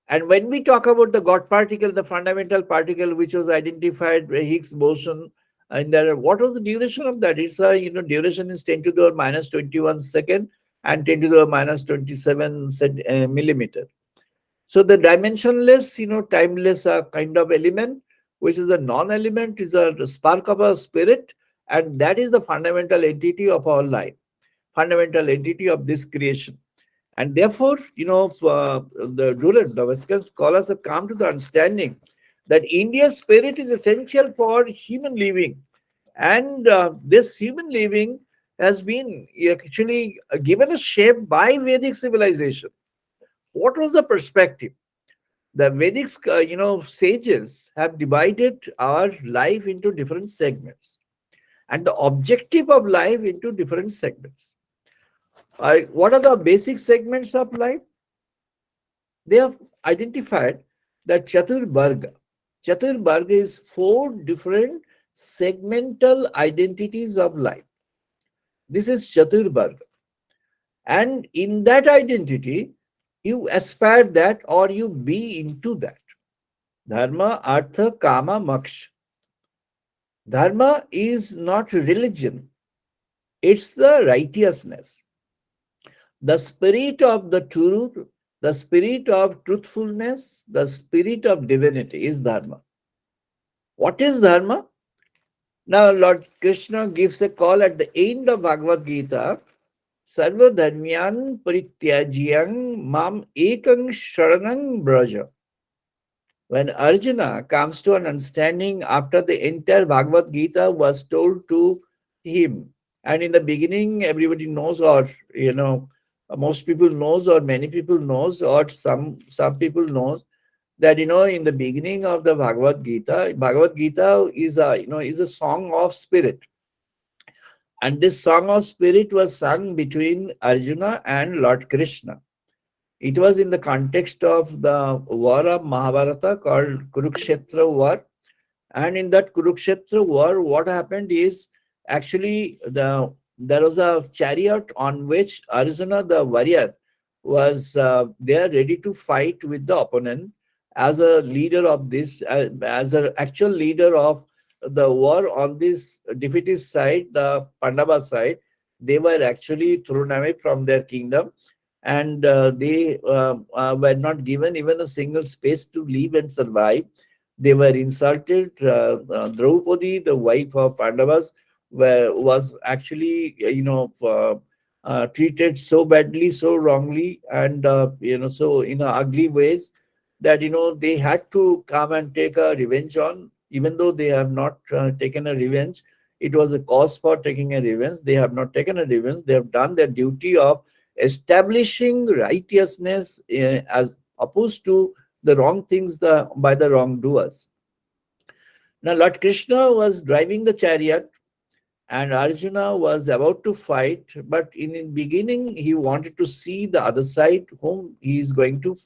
S2: And when we talk about the God particle, the fundamental particle which was identified by Higgs boson, and there, what was the duration of that? It's a duration is 10 to the minus 21 second and 10 to the minus 27 millimeter. So the dimensionless, timeless kind of element, which is a non-element, is a spark of a spirit, and that is the fundamental entity of our life, fundamental entity of this creation. And therefore, the Western scholars have come to the understanding that India's spirit is essential for human living. And this human living has been actually given a shape by Vedic civilization. What was the perspective? The Vedic, sages have divided our life into different segments, and the objective of life into different segments. What are the basic segments of life? They have identified that Chaturvarga. Chaturvarga is 4 different segmental identities of life. This is Chaturvarga. And in that identity, you aspire that or you be into that. Dharma, Artha, Kama, Moksha. Dharma is not religion. It's the righteousness. The spirit of the truth, the spirit of truthfulness, the spirit of divinity is Dharma. What is Dharma? Now, Lord Krishna gives a call at the end of Bhagavad Gita, Sarva Dharmyan Parityajyang Mam Ekang Sharanang Braja. When Arjuna comes to an understanding after the entire Bhagavad Gita was told to him, and in the beginning everybody knows, or most people knows, or many people knows, or some people knows that in the beginning of the Bhagavad Gita is a is a song of spirit. And this song of spirit was sung between Arjuna and Lord Krishna. It was in the context of the war of Mahabharata called Kurukshetra war. And in that Kurukshetra war, what happened is actually there was a chariot on which Arjuna, the warrior, was there ready to fight with the opponent as a leader of this, as an actual leader of the war on this defeatist side, the Pandava side. They were actually thrown away from their kingdom, and they were not given even a single space to live and survive. They were insulted. Draupadi, the wife of Pandavas, was actually, treated so badly, so wrongly, and so in ugly ways that they had to come and take a revenge on. Even though they have not taken a revenge, it was a cause for taking a revenge. They have not taken a revenge. They have done their duty of establishing righteousness as opposed to the wrong things by the wrongdoers. Now, Lord Krishna was driving the chariot and Arjuna was about to fight, but in the beginning, he wanted to see the other side whom he is going to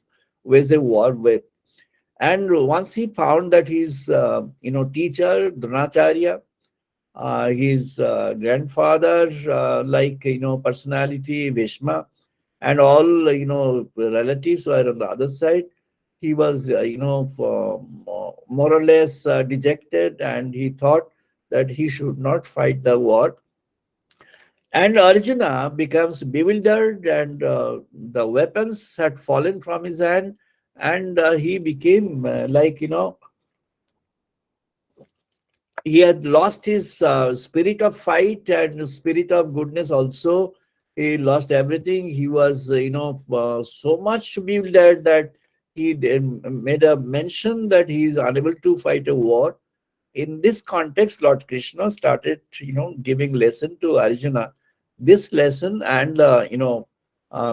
S2: wage a war with. And once he found that his, teacher, Dronacharya, his grandfather, personality, Bhishma, and all, relatives were on the other side, he was, more or less dejected, and he thought that he should not fight the war. And Arjuna becomes bewildered, and the weapons had fallen from his hand, and he became he had lost his spirit of fight and spirit of goodness also. He lost everything. He was, so much bewildered that he made a mention that he is unable to fight a war. In this context, Lord Krishna started, giving lesson to Arjuna. This lesson and,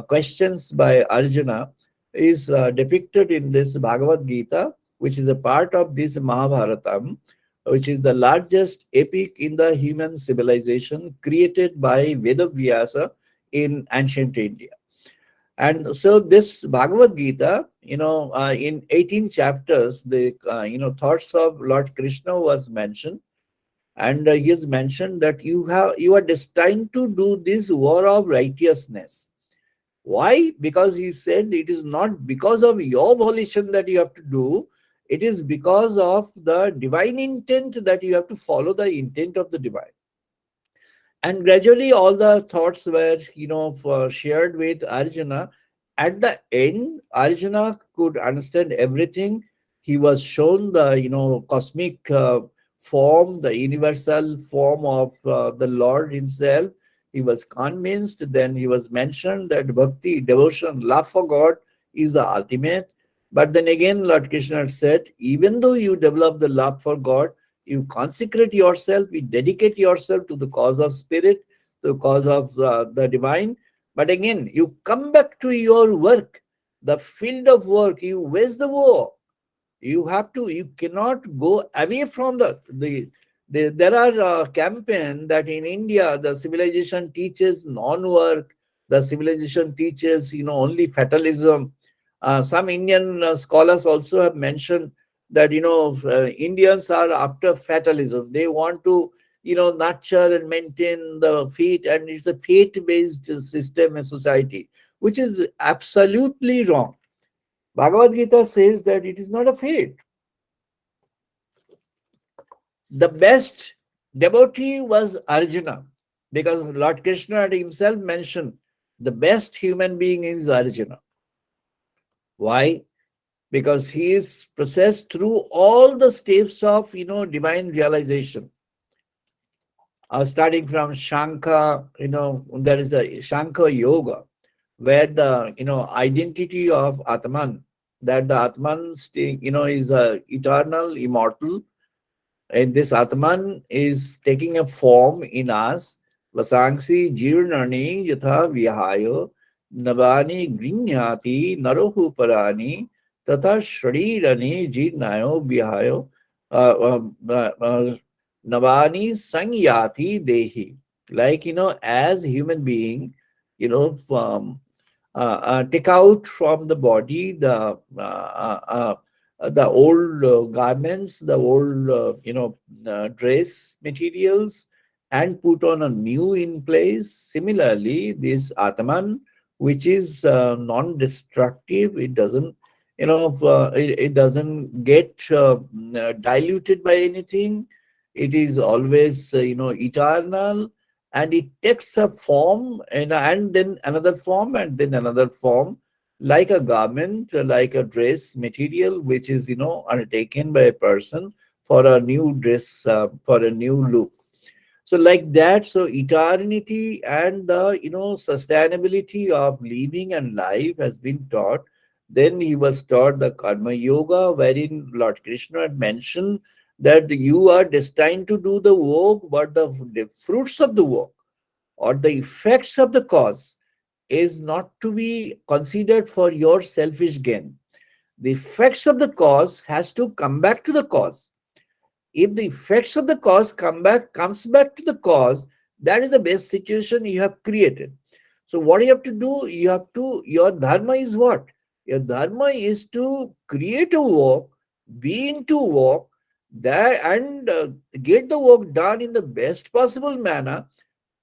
S2: questions by Arjuna is depicted in this Bhagavad Gita, which is a part of this Mahabharatam, which is the largest epic in the human civilization created by Vedavyasa in ancient India. And so this Bhagavad Gita, in 18 chapters, the thoughts of Lord Krishna was mentioned, and he has mentioned that you are destined to do this war of righteousness. Why? Because he said it is not because of your volition that you have to do. It is because of the divine intent that you have to follow the intent of the divine. And gradually all the thoughts were, shared with Arjuna. At the end, Arjuna could understand everything. He was shown the, cosmic form, the universal form of the Lord himself. He was convinced. Then he was mentioned that bhakti, devotion, love for God is the ultimate. But then again, Lord Krishna said, even though you develop the love for God, you consecrate yourself, you dedicate yourself to the cause of spirit, to the cause of the divine. But again, you come back to your work, the field of work, you wage the war. You cannot go away from there are campaign that in India, the civilization teaches non-work, the civilization teaches, only fatalism. Some Indian scholars also have mentioned that, Indians are after fatalism. They want to, nurture and maintain the fate, and it's a fate-based system and society, which is absolutely wrong. Bhagavad Gita says that it is not a fate. The best devotee was Arjuna, because Lord Krishna had himself mentioned the best human being is Arjuna. Why? Because he is processed through all the steps of, divine realization. Starting from Shankha, there is the Shankha Yoga, where the, identity of Atman, that the Atman, is eternal, immortal, and this Atman is taking a form in us. Vasangsi jirnani yatha vihayo navani grinyati narohu parani tata shrirani jirnayo vihayo navani sangyati dehi. Like, as human being, from take out from the body the old garments, the old dress materials, and put on a new in place. Similarly, this Atman, which is non-destructive, it doesn't it doesn't get diluted by anything. It is always eternal, and it takes a form, and then another form, and then another form, like a garment, like a dress material, which is undertaken by a person for a new dress, for a new look. So like that, so eternity and the sustainability of living and life has been taught. Then he was taught the karma yoga, wherein Lord Krishna had mentioned that you are destined to do the work, but the fruits of the work or the effects of the cause is not to be considered for your selfish gain. The effects of the cause has to come back to the cause. If the effects of the cause comes back to the cause, that is the best situation you have created. So what you have to do, your dharma is what? Your dharma is to create a work, be into work, that and get the work done in the best possible manner,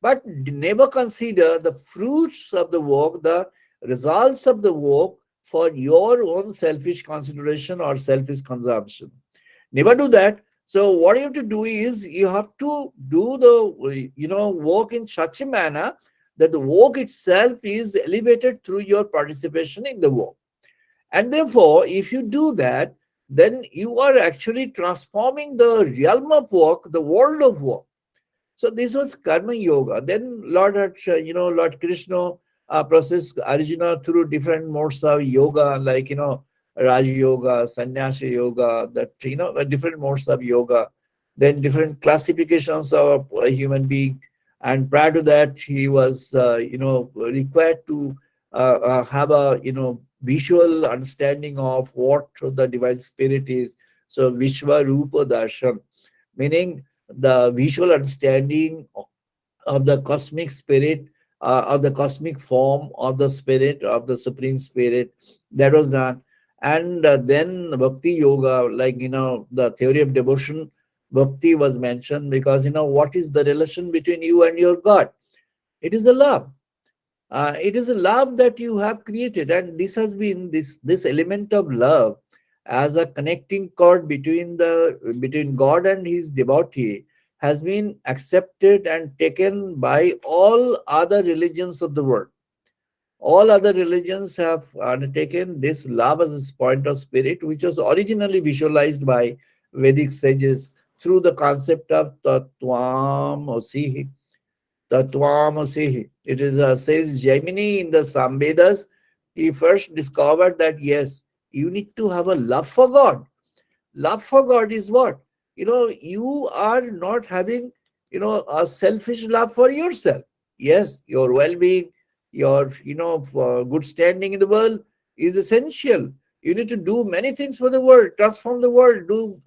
S2: but never consider the fruits of the work, the results of the work, for your own selfish consideration or selfish consumption. Never do that. So what you have to do is you have to do the work in such a manner that the work itself is elevated through your participation in the work. And therefore, if you do that, then you are actually transforming the realm of work, the world of work. So this was karma yoga. Then Lord Krishna processed Arjuna through different modes of yoga, like Raj Yoga, Sannyasa Yoga, that different modes of yoga, then different classifications of a human being. And prior to that, he was required to have a visual understanding of what the divine spirit is. So Vishwa Rupa Darshan, meaning the visual understanding of the cosmic spirit, of the cosmic form of the spirit, of the supreme spirit, that was done. And then bhakti yoga, like the theory of devotion, bhakti was mentioned, because what is the relation between you and your God? It is the love. It is a love that you have created, and this has been this element of love as a connecting cord between God and his devotee has been accepted and taken by all other religions of the world. All other religions have undertaken this love as a point of spirit, which was originally visualized by Vedic sages through the concept of Tattvam Osihi. Tattvamasihi. It is says Jaimini in the Samvedas. He first discovered that yes, you need to have a love for God. Love for God is what? You are not having, a selfish love for yourself. Yes, your well-being, your, good standing in the world is essential. You need to do many things for the world, transform the world, do,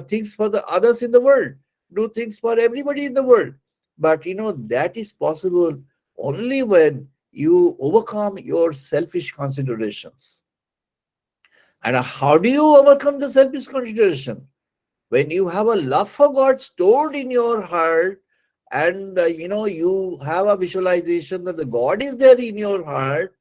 S2: things for the others in the world, do things for everybody in the world. But, that is possible only when you overcome your selfish considerations. And how do you overcome the selfish consideration? When you have a love for God stored in your heart, and you have a visualization that the God is there in your heart,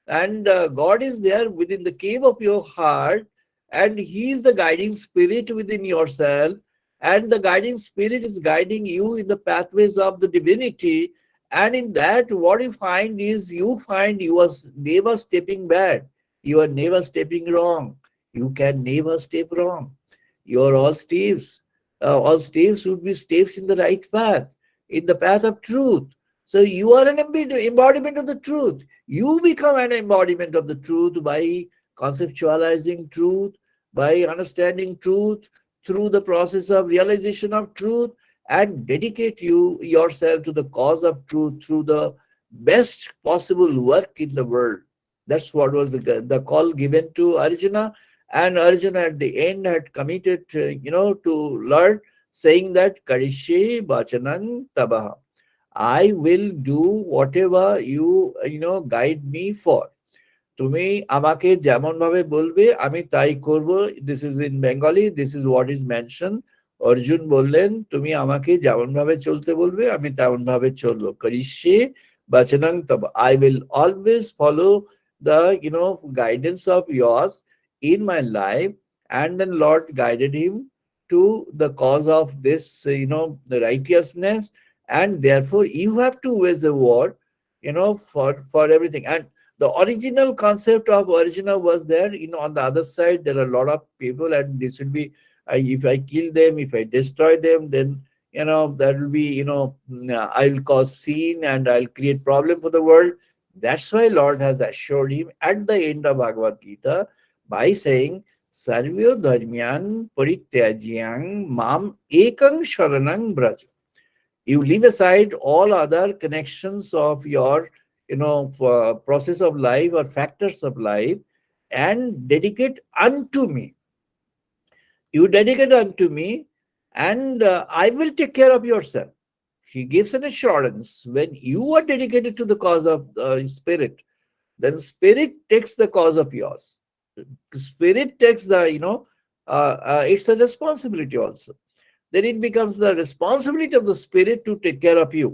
S2: and God is there within the cave of your heart, and he is the guiding spirit within yourself, and the guiding spirit is guiding you in the pathways of the divinity. And in that, what you find is, you find you are never stepping bad, you are never stepping wrong, you can never step wrong. You are all steps. All steps would be steps in the right path, in the path of truth. So you are an embodiment of the truth. You become an embodiment of the truth by conceptualizing truth, by understanding truth, through the process of realization of truth, and dedicate yourself to the cause of truth through the best possible work in the world. That's what was the call given to Arjuna. And Arjuna at the end had committed, to learn saying that Karishe Bachanang Tabaha. I will do whatever you guide me for. তুমি আমাকে যেমন ভাবে বলবে আমি তাই করব। This is in Bengali, this is what is mention. Arjun বললেন তুমি আমাকে যেমন ভাবে চলতে বলবে আমি তেমন ভাবে চলবো। করিষ্যে বচনং তব, I will always follow the guidance of yours in my life. And then Lord guided him to the cause of this the righteousness, and therefore you have to wage a war for everything. And the original concept of Arjuna was there. On the other side, there are a lot of people, and this will be, if I kill them, if I destroy them, then that will be, I'll cause scene and I'll create problem for the world. That's why Lord has assured him at the end of Bhagavad Gita by saying, Sarvyo dharmyan parityajyang mam ekang sharanang braj. You leave aside all other connections of your process of life or factors of life and dedicate unto me. You dedicate unto me, and I will take care of yourself. He gives an assurance. When you are dedicated to the cause of spirit, then spirit takes the cause of yours. Spirit takes the it's a responsibility also. Then it becomes the responsibility of the spirit to take care of you.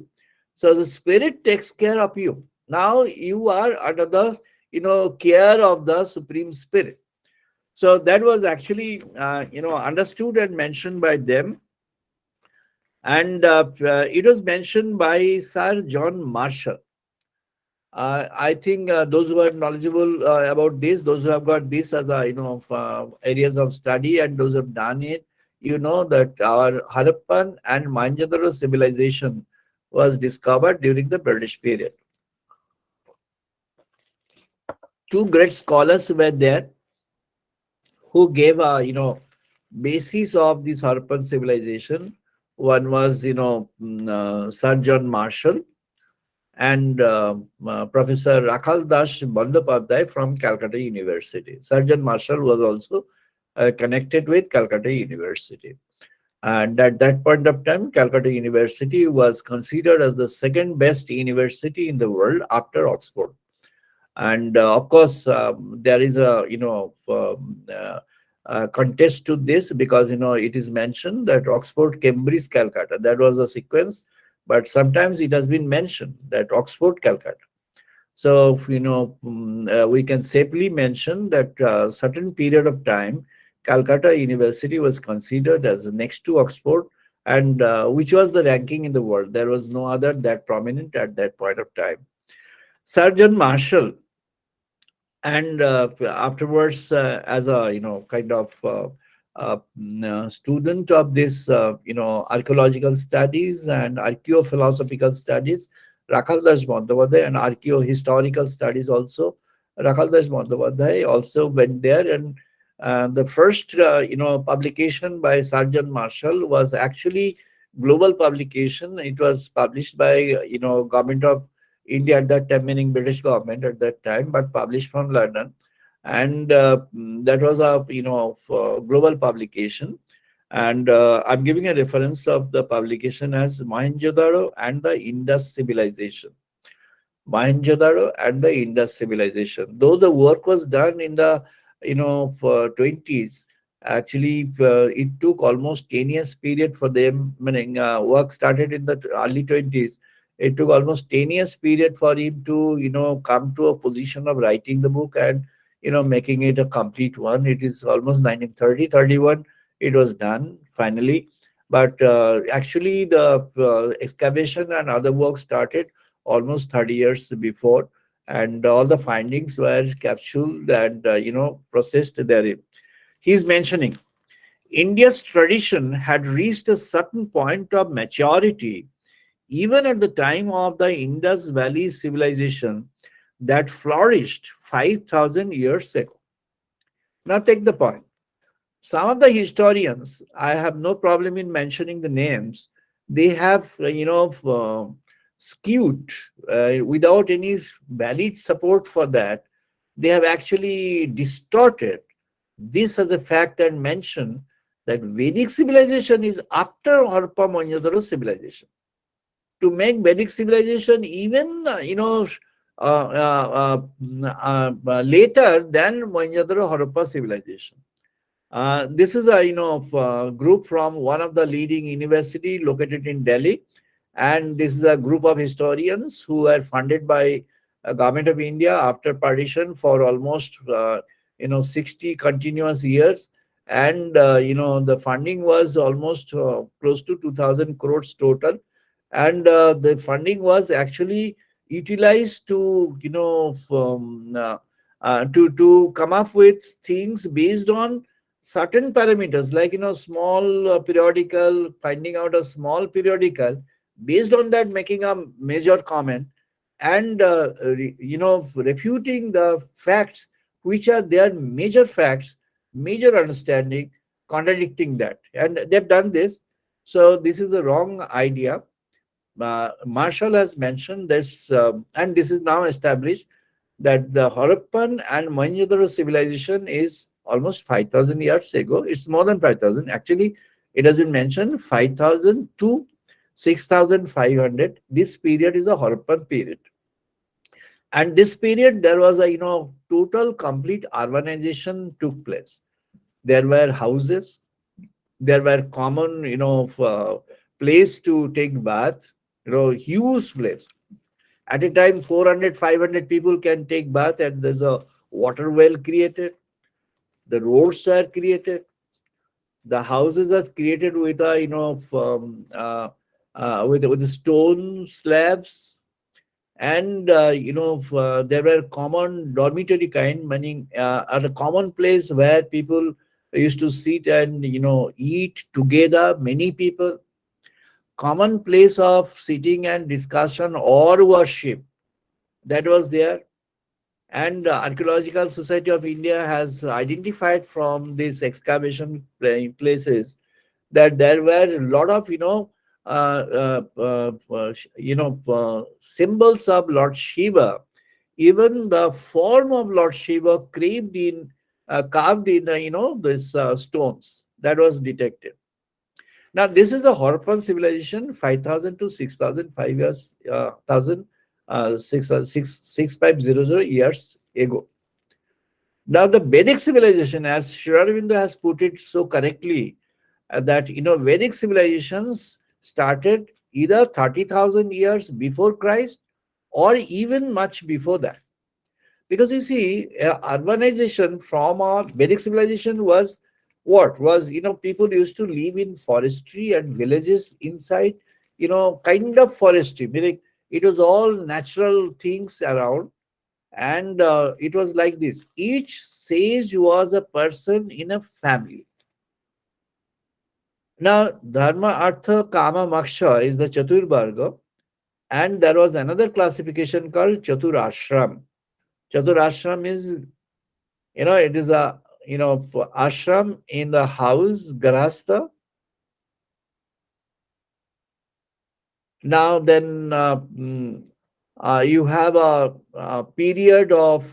S2: So the spirit takes care of you. Now you are under the care of the Supreme Spirit. So that was actually understood and mentioned by them. And it was mentioned by Sir John Marshall. I think those who are knowledgeable about this, those who have got this as a areas of study, and those who have done it, that our Harappan and Mohenjo-daro civilization was discovered during the British period. Two great scholars were there who gave a basis of this Harappan civilization. One was Sir John Marshall and Professor Rakhal Das Bandyopadhyay from Calcutta University. Sir John Marshall was also connected with Calcutta University. And at that point of time, Calcutta University was considered as the second best university in the world after Oxford. And of course, there is a contest to this, because it is mentioned that Oxford, Cambridge, Calcutta, that was a sequence. But sometimes it has been mentioned that Oxford, Calcutta. So, we can safely mention that certain period of time, Calcutta University was considered as next to Oxford, and which was the ranking in the world. There was no other that prominent at that point of time. Sir John Marshall, and afterwards, as a kind of student of this archaeological studies and archaeophilosophical studies, Rakhal Das Bandyopadhyay, and archaeohistorical studies also, Rakhal Das Bandyopadhyay also went there. And the first publication by Sir John Marshall was actually global publication. It was published by government of India at that time, meaning British government at that time, but published from London. And that was a global publication. And I'm giving a reference of the publication as Mohenjo-daro and the Indus Civilization. Mohenjo-daro and the Indus Civilization. Though the work was done in the 20s, actually it took almost 10 years period for them. Meaning work started in the early 20s. It took almost 10 years period for him to come to a position of writing the book and making it a complete one. It is almost 1930-31 it was done finally. But actually the excavation and other work started almost 30 years before, and all the findings were capsuled and processed therein. He's mentioning India's tradition had reached a certain point of maturity even at the time of the Indus Valley civilization that flourished 5,000 years ago. Now take the point. Some of the historians, I have no problem in mentioning the names, they have skewed without any valid support for that. They have actually distorted this as a fact and mentioned that Vedic civilization is after Harappa Mohenjo-daro civilization. To make Vedic civilization even, later than Mohenjo-daro Harappa civilization. This is a group from one of the leading university located in Delhi, and this is a group of historians who are funded by government of India after partition for almost 60 continuous years, and the funding was almost close to 2,000 crores total, and the funding was actually utilized to to come up with things based on certain parameters, like small periodical, finding out a small periodical, based on that making a major comment, and refuting the facts which are their major facts, major understanding, contradicting that, and they've done this. So this is a wrong idea. Marshall has mentioned this, and this is now established, that the Harappan and Mohenjo-daro civilization is almost 5,000 years ago. It's more than 5,000. Actually, it has been mentioned 5,000 to 6,500. This period is a Harappan period. And this period, there was a total complete urbanization took place. There were houses, there were common place to take bath, huge place. At a time, 400, 500 people can take bath, and there's a water well created. The roads are created. The houses are created with a with the stone slabs, and there were common dormitory kind, meaning at a common place where people used to sit and eat together. Many people, common place of sitting and discussion or worship, that was there. And Archaeological Society of India has identified from these excavation places that there were a lot of symbols of Lord Shiva. Even the form of Lord Shiva carved in this stones, that was detected. Now, this is a Harappan civilization, 5,000 to 6,005 years, 6500 years ago. Now, the Vedic civilization, as Sri Aurobindo has put it so correctly, that Vedic civilizations started either 30,000 years before Christ or even much before that. Because you see, urbanization from a Vedic civilization was what? Was, people used to live in forestry and villages inside, kind of forestry, meaning it was all natural things around. And it was like this. Each sage was a person in a family. Now, Dharma, Artha, Kama, Moksha is the Chaturvarga. And there was another classification called Chaturashram. Chaturashram is, it is a, ashram in the house, Grahastha. Now then, you have a period of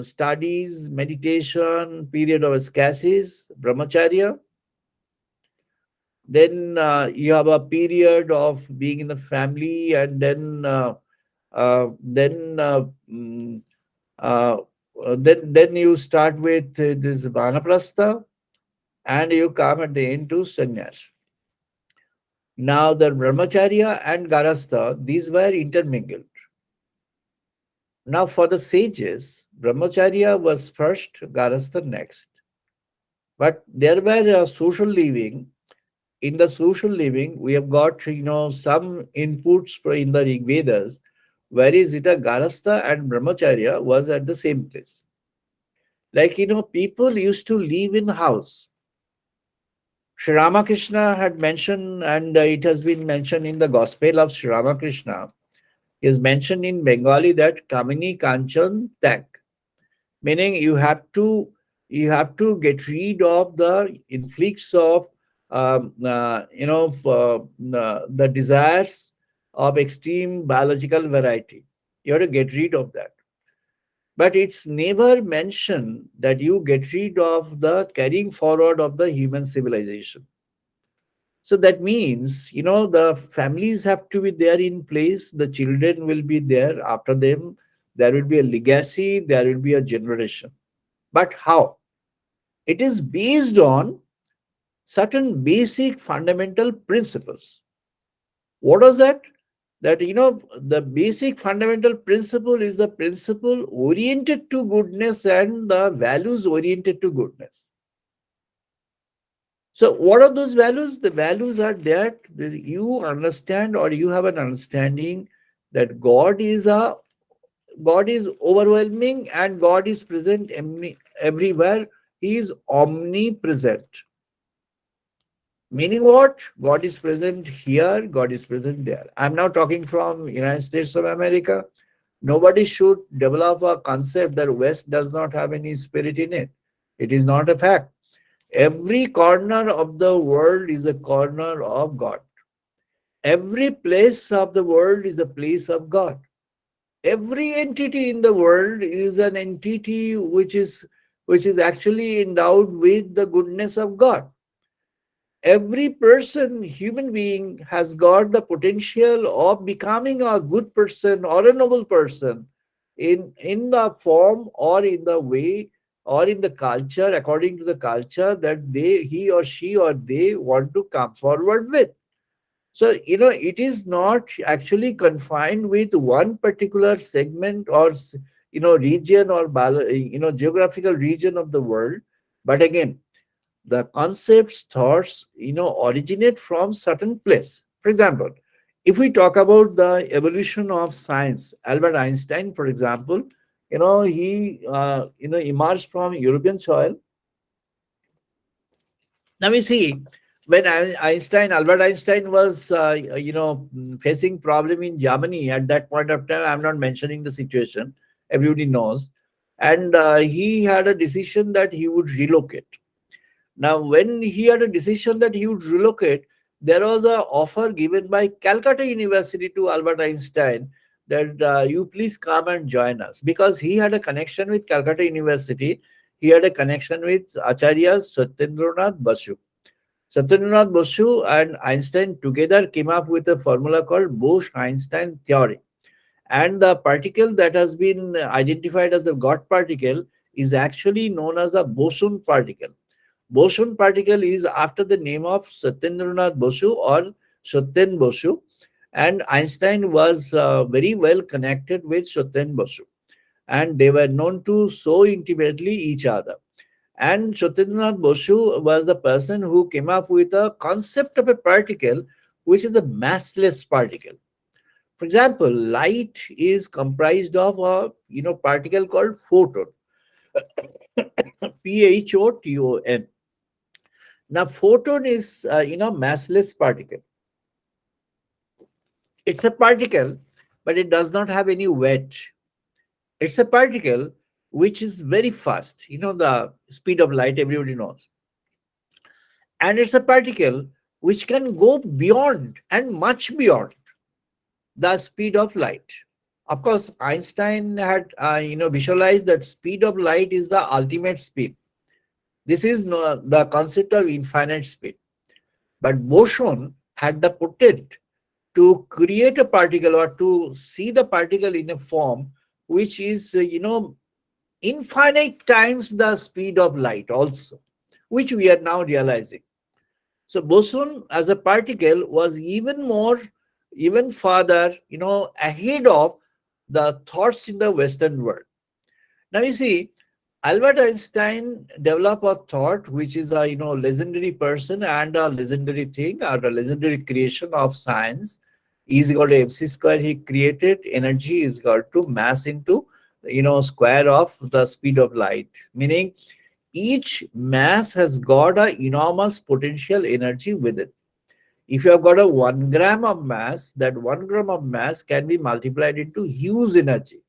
S2: studies, meditation, period of ascesis, brahmacharya. Then you have a period of being in the family, and then you start with this vanaprastha, and you come at the end to sannyas. Now, the brahmacharya and garastha, these were intermingled. Now, for the sages, brahmacharya was first, garastha next. But there were social living. In the social living, we have got some inputs in the Rig Vedas, whereas garastha and brahmacharya was at the same place. Like people used to live in house. Sri Ramakrishna had mentioned, and it has been mentioned in the Gospel of Sri Ramakrishna, is mentioned in Bengali that Kamini Kanchan Tag, meaning you have to get rid of the inflicts of the desires of extreme biological variety. You have to get rid of that. but it's never mentioned that you get rid of the carrying forward of the human civilization. So that means, the families have to be there in place, the children will be there after them, there will be a legacy, there will be a generation. But how? It is based on certain basic fundamental principles. What is that? That, the basic fundamental principle is the principle oriented to goodness and the values oriented to goodness. So what are those values? The values are that you understand, or you have an understanding that God is overwhelming and God is present everywhere. He is omnipresent. Meaning what? God is present here, God is present there. I'm now talking from United States of America. Nobody should develop a concept that West does not have any spirit in it. It is not a fact. Every corner of the world is a corner of God. Every place of the world is a place of God. Every entity in the world is an entity which is actually endowed with the goodness of God. Every person, human being, has got the potential of becoming a good person or a noble person in the form or in the way or in the culture, according to the culture that he or she or they want to come forward with. So, it is not actually confined with one particular segment or, region or, geographical region of the world. But again, the concepts, thoughts, originate from certain place. For example, if we talk about the evolution of science, Albert Einstein, for example, he, emerged from European soil. Now we see, when Albert Einstein was, facing problem in Germany at that point of time. I'm not mentioning the situation; everybody knows, and he had a decision that he would relocate. Now, when he had a decision that he would relocate, there was an offer given by Calcutta University to Albert Einstein that you please come and join us, because he had a connection with Calcutta University. He had a connection with Acharya Satyendranath Basu. Satyendranath Basu and Einstein together came up with a formula called Bose-Einstein theory. And the particle that has been identified as the God particle is actually known as a boson particle. Boson particle is after the name of Satyendranath Basu or Satyen Basu, and Einstein was very well connected with Satyen Basu, and they were known to so intimately each other. And Satyendranath Basu was the person who came up with a concept of a particle which is a massless particle. For example, light is comprised of a particle called photon, Photon. Now, photon is massless particle. It's a particle, but it does not have any weight. It's a particle which is very fast. The speed of light, everybody knows. And it's a particle which can go beyond and much beyond the speed of light. Of course, Einstein had visualized that speed of light is the ultimate speed. This is the concept of infinite speed. But boson had the potential to create a particle or to see the particle in a form which is, infinite times the speed of light also, which we are now realizing. So boson as a particle was even further, ahead of the thoughts in the Western world. Now you see, Albert Einstein developed a thought which is a legendary person and a legendary thing, or a legendary creation of science. E is equal to mc square. He created energy is equal to mass into square of the speed of light, meaning each mass has got a enormous potential energy with it. If you have got a 1 gram of mass, that 1 gram of mass can be multiplied into huge energy.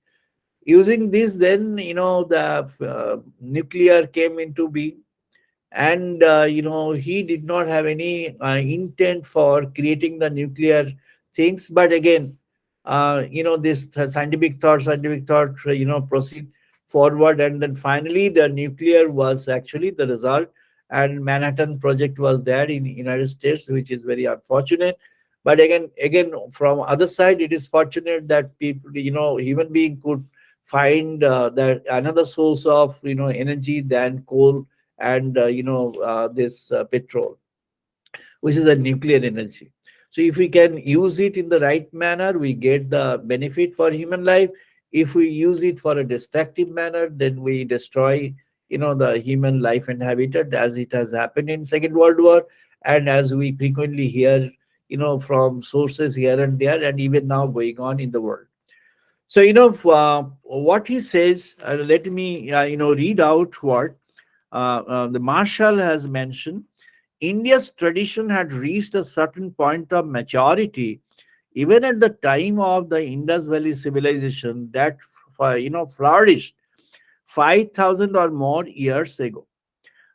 S2: Using this, then the nuclear came into being, and he did not have any intent for creating the nuclear things. But again, this scientific thought proceed forward, and then finally the nuclear was actually the result, and Manhattan Project was there in United States, which is very unfortunate. But again, from other side, it is fortunate that people, human being could find that another source of energy than coal and this petrol, which is the nuclear energy. So if we can use it in the right manner, we get the benefit for human life. If we use it for a destructive manner, then we destroy, the human life and habitat, as it has happened in Second World War, and as we frequently hear, from sources here and there, and even now going on in the world. So, what he says, let me, read out what the Marshall has mentioned. India's tradition had reached a certain point of maturity, even at the time of the Indus Valley civilization that flourished 5,000 or more years ago.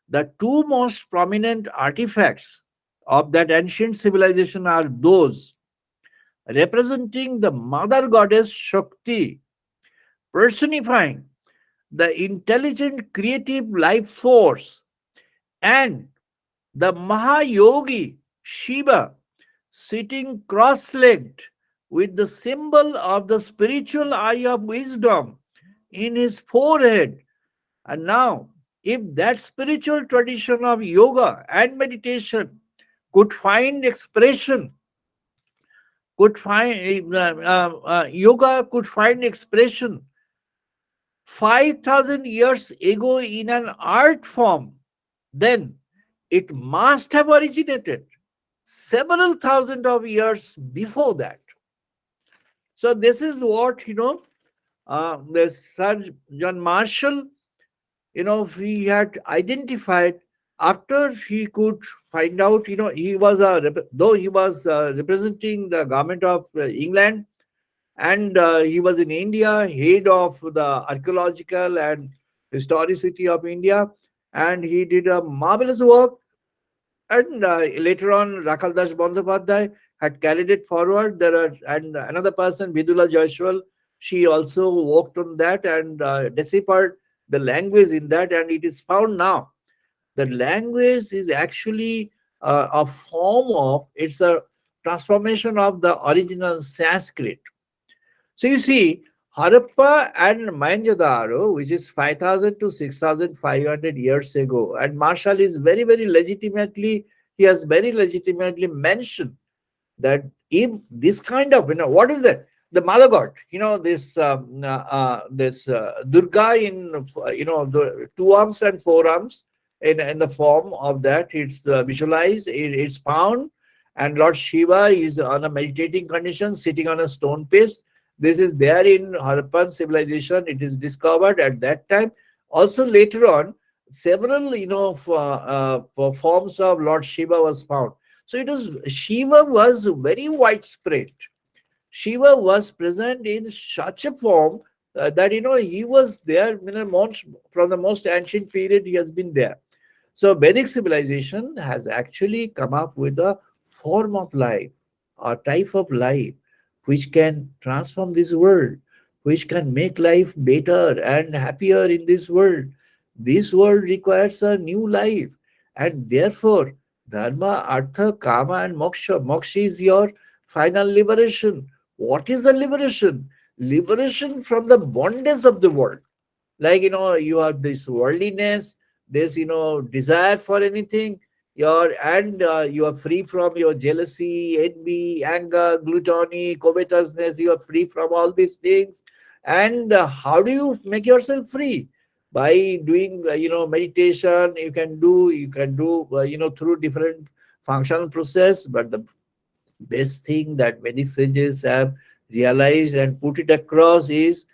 S2: The two most prominent artifacts of that ancient civilization are those representing the mother goddess Shakti, personifying the intelligent creative life force, and the Mahayogi Shiva, sitting cross legged with the symbol of the spiritual eye of wisdom in his forehead. And now, if that spiritual tradition of yoga and meditation could find expression, yoga could find expression 5,000 years ago in an art form, then it must have originated several thousand of years before that. So this is what, the Sir John Marshall, he had identified after he could find out, he was though he was representing the government of England, and he was in India, head of the archaeological and historicity of India, and he did a marvelous work. And later on, Rakaldas Bandyopadhyay had carried it forward. And another person, Vidula Jaiswal, she also worked on that and deciphered the language in that. And it is found now that language is actually a form of, it's a transformation of the original Sanskrit. So you see, Harappa and Mohenjo-daro, which is 5,000 to 6,500 years ago, and Marshall is very, very legitimately, he has very legitimately mentioned that if this kind of, what is that? The mother god, this Durga in, the two arms and four arms in the form of that, it's visualized, it is found, and Lord Shiva is on a meditating condition, sitting on a stone piece. This is there in Harappan civilization. It is discovered at that time. Also later on, several forms of Lord Shiva was found. So Shiva was very widespread. Shiva was present in such a form that he was there from the most ancient period. He has been there. So Vedic civilization has actually come up with a form of life, a type of life, which can transform this world, which can make life better and happier in this world. This world requires a new life, and therefore, dharma, artha, kama, and moksha. Moksha is your final liberation. What is the liberation? Liberation from the bondage of the world. Like, you have this worldliness, this, desire for anything, you are free from your jealousy, envy, anger, gluttony, covetousness. You are free from all these things. And how do you make yourself free? By doing meditation. You can do through different functional process. But the best thing that Vedic sages have realized and put it across is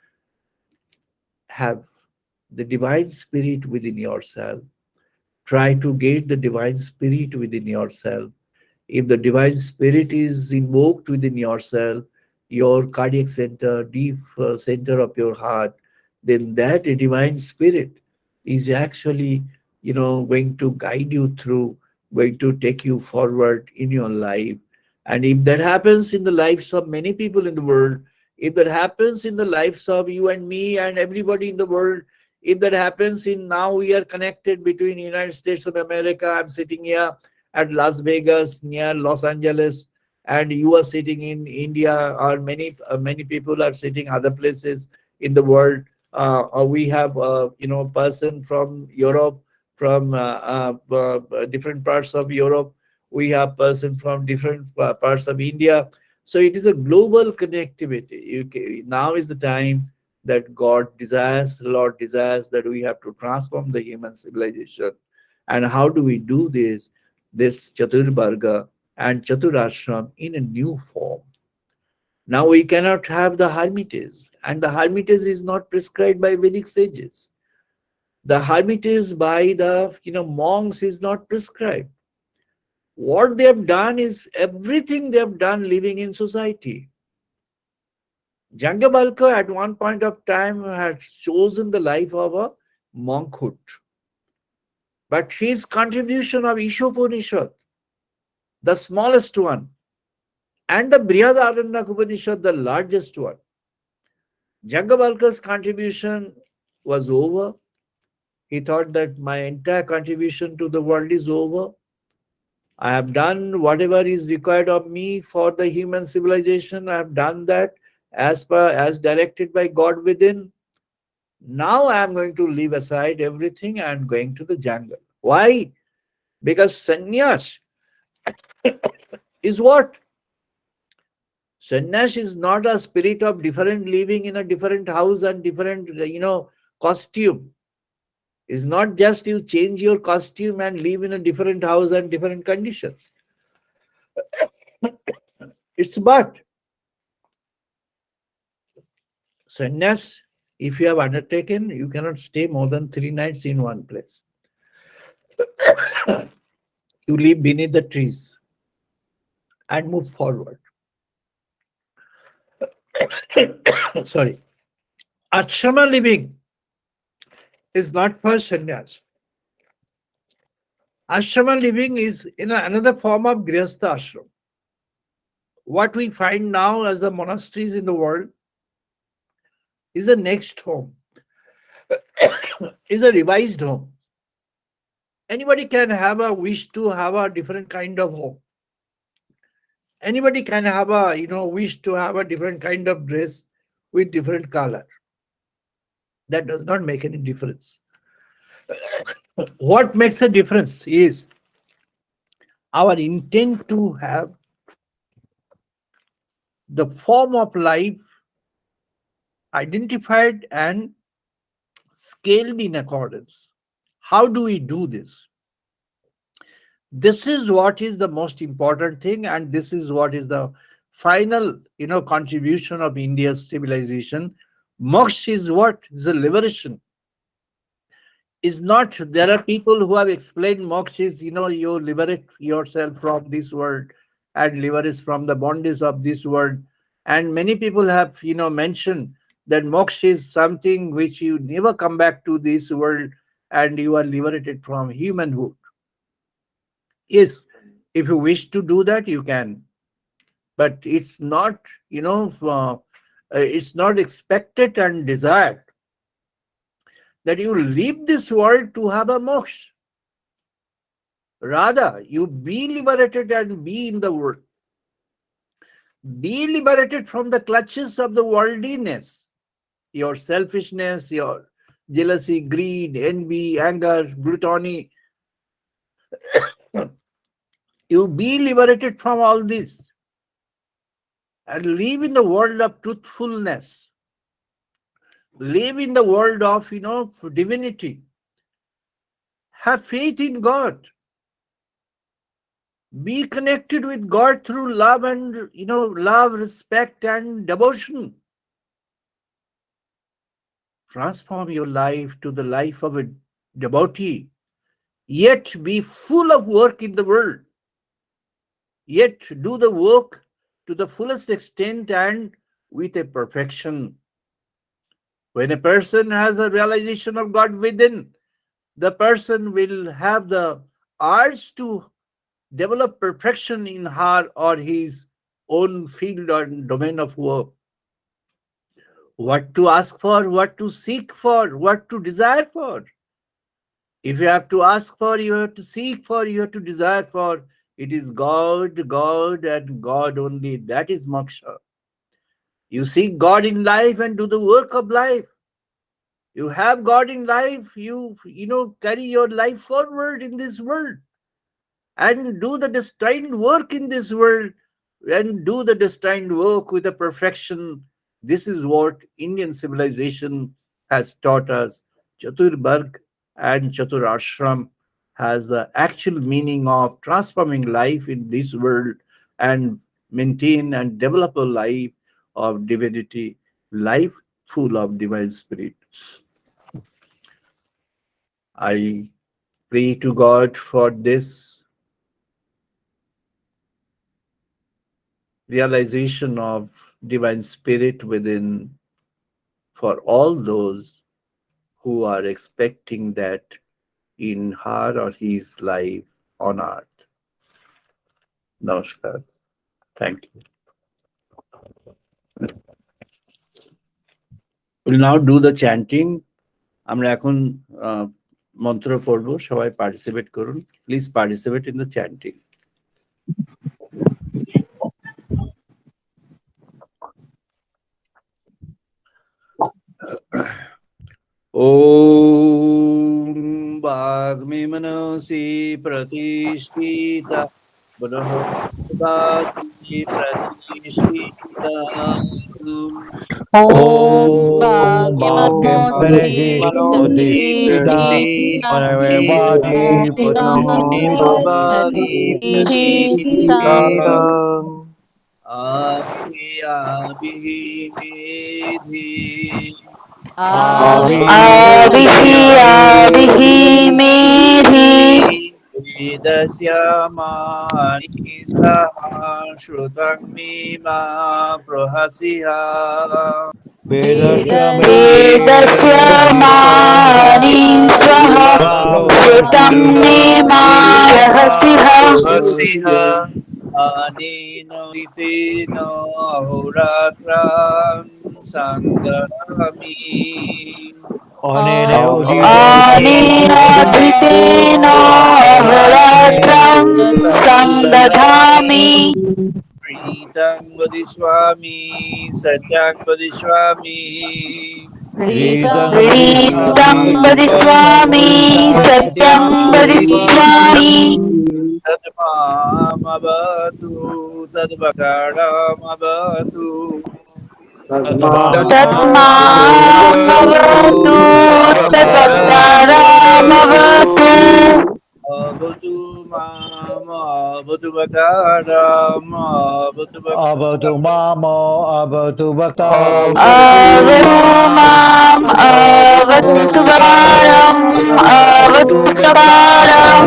S2: have the divine spirit within yourself. Try to get the divine spirit within yourself. If the divine spirit is invoked within yourself, your cardiac center, deep center of your heart, then that divine spirit is actually, going to guide you through, going to take you forward in your life. And if that happens in the lives of many people in the world, if that happens in the lives of you and me and everybody in the world, if that happens in now we are connected between United States of America, I'm sitting here at Las Vegas near Los Angeles, and you are sitting in India, or many people are sitting other places in the world. Or we have person from Europe, from different parts of Europe. We have person from different parts of India. So it is a global connectivity. Now is the time that God desires, the Lord desires that we have to transform the human civilization. And how do we do this? This Chaturvarga and Chaturashram in a new form. Now we cannot have the hermitage, and the hermitage is not prescribed by Vedic sages. The hermitage by the monks is not prescribed. What they have done is everything they have done living in society. Jangabalka at one point of time had chosen the life of a monkhood. But his contribution of Ishopanishad, the smallest one, and the Brihadaranyaka Upanishad, the largest one, Jangabalka's contribution was over. He thought that my entire contribution to the world is over. I have done whatever is required of me for the human civilization. I have done that as directed by God within. Now I am going to leave aside everything and going to the jungle. Why? Because sannyas is what? Sannyas is not a spirit of different living in a different house and different, costume. It's not just you change your costume and live in a different house and different conditions. It's but sannyas, if you have undertaken, you cannot stay more than 3 nights in one place. You live beneath the trees and move forward. Sorry. Ashrama living is not for sannyas. Ashrama living is in another form of grihastha ashram. What we find now as the monasteries in the world is a next home, is a revised home. Anybody can have a wish to have a different kind of home. Anybody can have a wish to have a different kind of dress with different color. That does not make any difference. What makes a difference is our intent to have the form of life identified and scaled in accordance. How do we do this? This is what is the most important thing, and this is what is the final contribution of India's civilization. Moksha is what? Is the liberation. Is not, there are people who have explained moksha is, you liberate yourself from this world, and liberate from the bondage of this world. And many people have, mentioned that moksha is something which you never come back to this world and you are liberated from humanhood. Yes, if you wish to do that, you can. But it's not, it's not expected and desired that you leave this world to have a moksha. Rather, you be liberated and be in the world. Be liberated from the clutches of the worldliness, your selfishness, your jealousy, greed, envy, anger, gluttony. You be liberated from all this and live in the world of truthfulness. Live in the world of, divinity. Have faith in God. Be connected with God through love and, love, respect, and devotion. Transform your life to the life of a devotee. Yet be full of work in the world. Yet do the work to the fullest extent and with a perfection. When a person has a realization of God within, the person will have the urge to develop perfection in her or his own field or domain of work. what to ask for, what to seek for, what to desire for. If you have to ask for, you have to seek for, you have to desire for, it is God, God, and God only. That is moksha. You seek God in life and do the work of life. You have God in life, you carry your life forward in this world and do the destined work in this world and do the destined work with a perfection. This is what Indian civilization has taught us. Chaturvarga and Chaturashram has the actual meaning of transforming life in this world and maintain and develop a life of divinity, life full of divine spirit. I pray to God for this realization of divine spirit within for all those who are expecting that in her or his life on earth. Namaskar. Thank you. We'll now do the chanting. আমরা এখন মন্ত্র পড়ব, সবাই participate করুন। Please participate in the chanting. ॐ वाग्मे मनसि प्रतिष्ठिता बृहदाचि प्रतिष्ठिता
S3: ॐ
S4: Om
S3: वाक्यं
S4: Bhagavate
S3: प्रजि प्रतिष्ठिता
S4: Pratishtita
S3: मनोवाचि
S4: Pratishtita
S3: प्रतिष्ठिता
S2: मेधि
S3: आविः
S4: Avihi Medhi
S2: वेदस्यामानि सह श्रुतं मे मा प्रहसिहा
S3: वेदस्य
S4: Vedasya Mani Swaha Shrutam Nemarahasiha
S2: अनेन ऋतेन अहोरात्रां सङ्गरामि
S3: अनेन
S4: Anena Dritena Horatram Samdadhami
S2: प्रीतं वदिष्यामि सत्यं वदिष्यामि
S4: Ritam Vadiswami Satyam Vadiswami
S2: तद्मामवतु तद्वकरमवतु
S4: Tatmamavatu Tadvakaramavatu
S2: अवतु माम अवतु वकारम अवतु
S3: अवतु मामो अवतु
S4: Avadumam Avadvaram Avadvakaram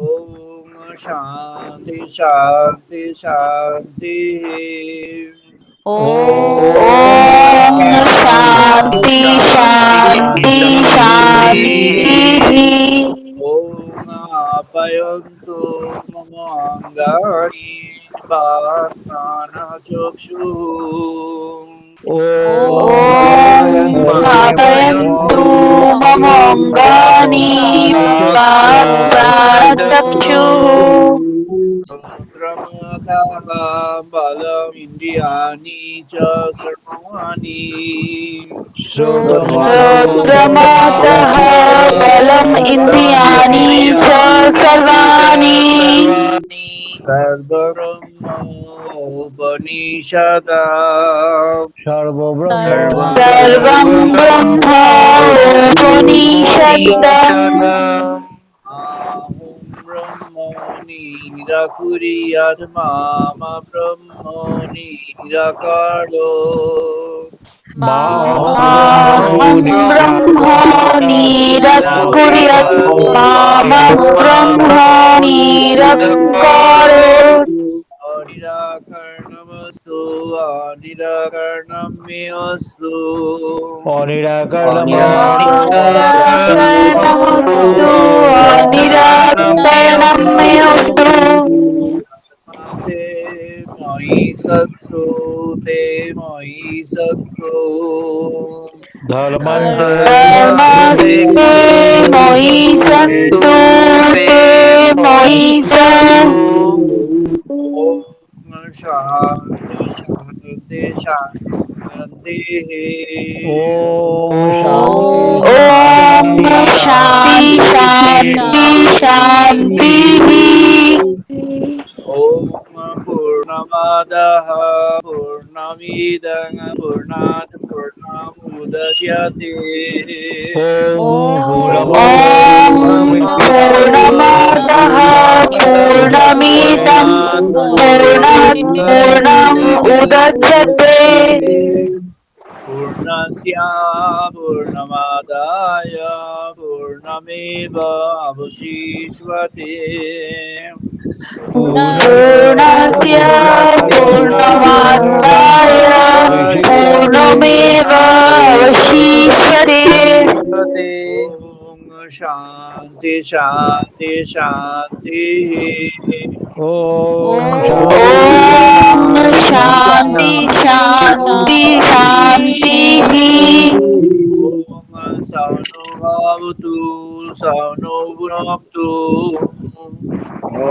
S2: Om Shanti शांति शांति
S4: Om Shanti Shanti Shanti
S2: ओम आपयन्तु मम अङ्गानि प्राणचक्षु
S4: Om Apayantu Mamangani Pranachakshu
S2: रुद्रमतः बलमिन्द्रियाणि च सर्वाणि
S4: Rudramataha Balam Indriyani Cha Sarvani
S2: सर्वब्रह्मोपनिषदाम्
S4: Sarvam Brahma Upanishadam
S2: ahum brahmo nirakuriya mama brahmo nirakaro
S4: Maham Brahma Nirakuryat Mama Brahma Nirakaro
S2: Anirakarnamastu anirakarnamyastu
S4: Nirakarnamastu Nirakarnamyastu
S2: Mase moi sattu ते मयि सन्तु
S4: धर्मस्ते मयि सन्तु ते मयि सन्तु
S2: ॐ शान्ति शान्ति शान्तिः
S3: ॐ
S4: ॐ शान्ति शान्ति शान्तिः
S2: ॐ पूर्णमादः पूर्णमिदं पूर्णात् पूर्णमुदच्यते
S3: ॐ
S4: ॐ पूर्णमादः पूर्णमिदं पूर्णात् पूर्णम् उदच्यते
S2: पूर्णस्य पूर्णमादाय पूर्णमेव अवशिष्यते
S4: पूर्णस्य पूर्णमादाय पूर्णमेव अवशिष्यते
S2: ॐ शान्ति शान्ति शान्तिः
S3: ॐ
S4: ॐ शान्ति शान्ति शान्तिः
S2: ॐ सौनो भवतु सौनो भुनक्तु
S4: ॐ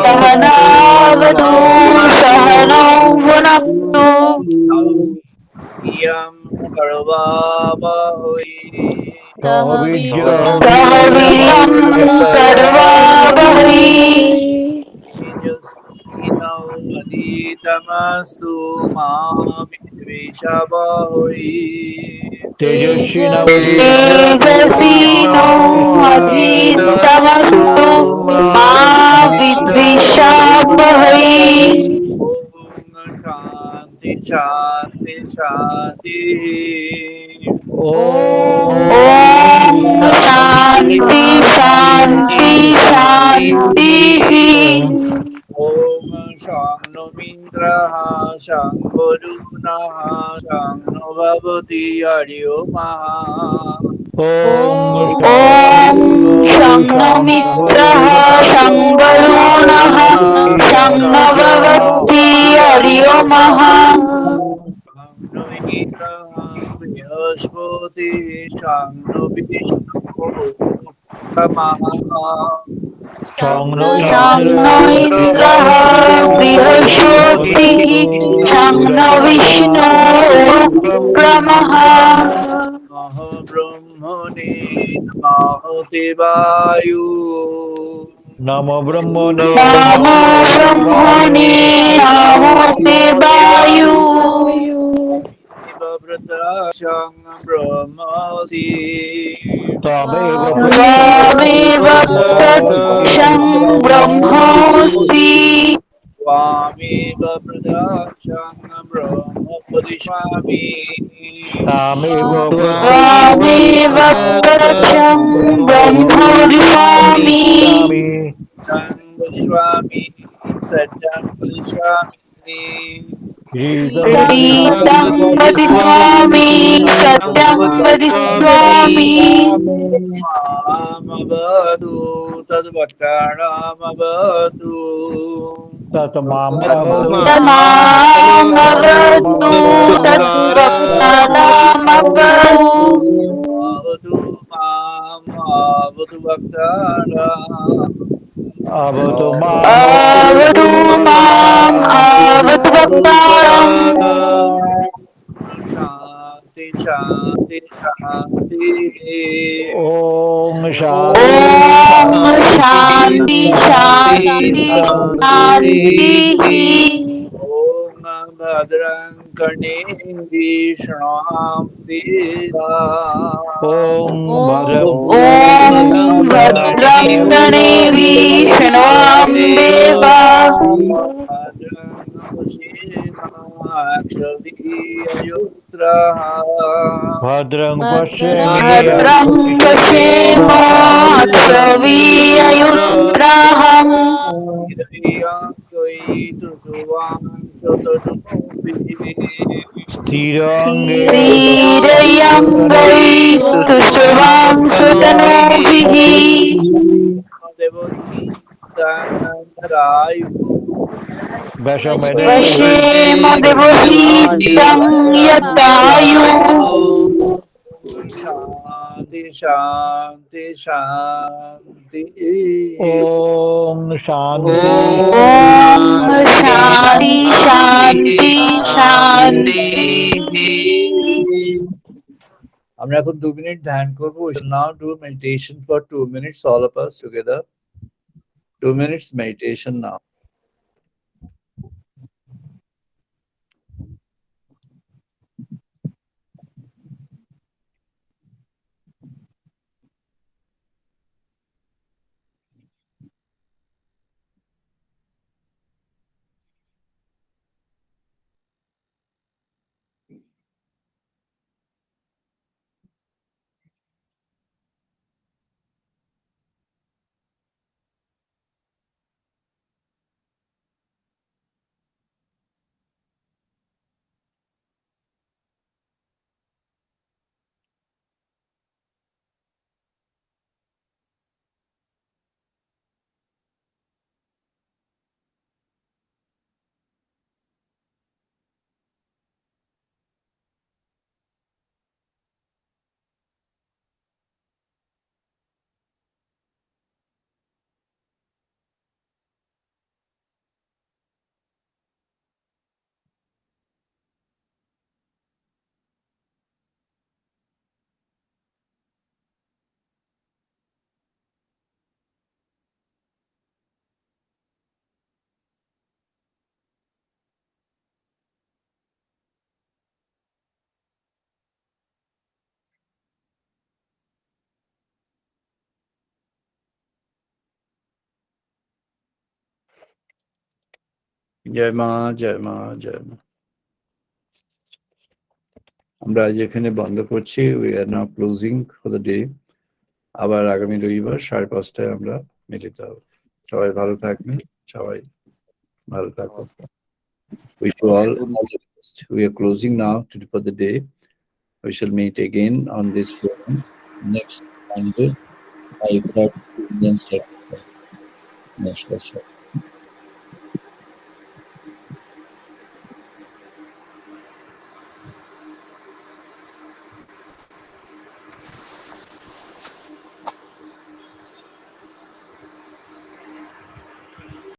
S4: सहनावतु सहनौ भुनक्तु
S2: इयं कर्वावहै
S4: सह वीर्यं कर्वावहै
S2: तेजस्विनावधीतमस्तु मा विद्विषावहै
S4: तेजस्विनो अधीतमस्तु मा विद्विषावहै
S2: ॐ शान्ति शान्ति शान्तिः
S4: ॐ शान्ति शान्ति शान्तिः
S2: ॐ शं मिन्द्रः शं वरुणः शं नो भवति हरिओमः
S4: ॐ शं नो मित्रः शं वरुणः शं नो भवति हरिओमः
S2: शं नो इन्द्रः बृहस्पतिः शं नो विष्णुः
S3: शं नो
S4: शं नो इन्द्रः बृहस्पतिः शं नो विष्णुरुक्रमः
S2: नमः ब्रह्मणे नमः देवायु
S3: नमो ब्रह्मणे
S4: नमो ब्रह्मणे नमो देवायु
S2: व्रताशं ब्रह्मसि
S3: त्वमेव
S4: त्वमेव प्रत्यक्षं ब्रह्मोऽसि
S2: त्वामेव प्रदाशं ब्रह्म वदिष्यामि
S3: तामेव
S4: त्वमेव प्रत्यक्षं ब्रह्मोऽस्मि
S2: सत्यं वदिष्यामि सत्यं वदिष्यामि
S4: रीतं वदिष्यामि सत्यं वदिष्यामि
S2: मामवतु तद्वक्तारमवतु
S4: तमामवतु तद्वक्तारमवतु
S2: अवतु माम् अवतु वक्तारम्
S3: अवतु
S4: अवतु माम् अवतु वक्तारम्
S2: शान्ति शान्ति शान्तिः
S3: ॐ
S4: ॐ शान्ति शान्ति शान्तिः
S2: ॐ भद्रं कर्णेभिः देवा
S4: ॐ भद्रं कर्णेभिः शृण्वाम्देवा
S2: भद्रं पश्येमाक्षभिर्यजुत्रः
S3: भद्रं
S4: भद्रं पश्येमाक्षभिर्यजुत्रः स्थिरयङ्गैः तुष्टवांसुतनूभिः वशेम देवहीतं यतायु
S2: Shanti, Shanti, Shanti.
S3: Om Shanti
S4: Om Shanti शांति शांति
S2: আমরা এখন 2 মিনিট ধ্যান করবো. We shall now do meditation for 2 minutes, all of us together. 2 minutes meditation now. জয় মা, জয় মা, জয় মা. আমরা আজ এখানে বন্ধ করছি. We are now closing for the day. আবার আগামী রবিবার 5:30 আমরা মিলিত হব. সবাই ভালো থাকবেন. সবাই ভালো থাকুন. Wish you all the best. We are closing now for the day. We shall meet again on this forum next Monday. 5:30 Indian Standard Time. Namaskar.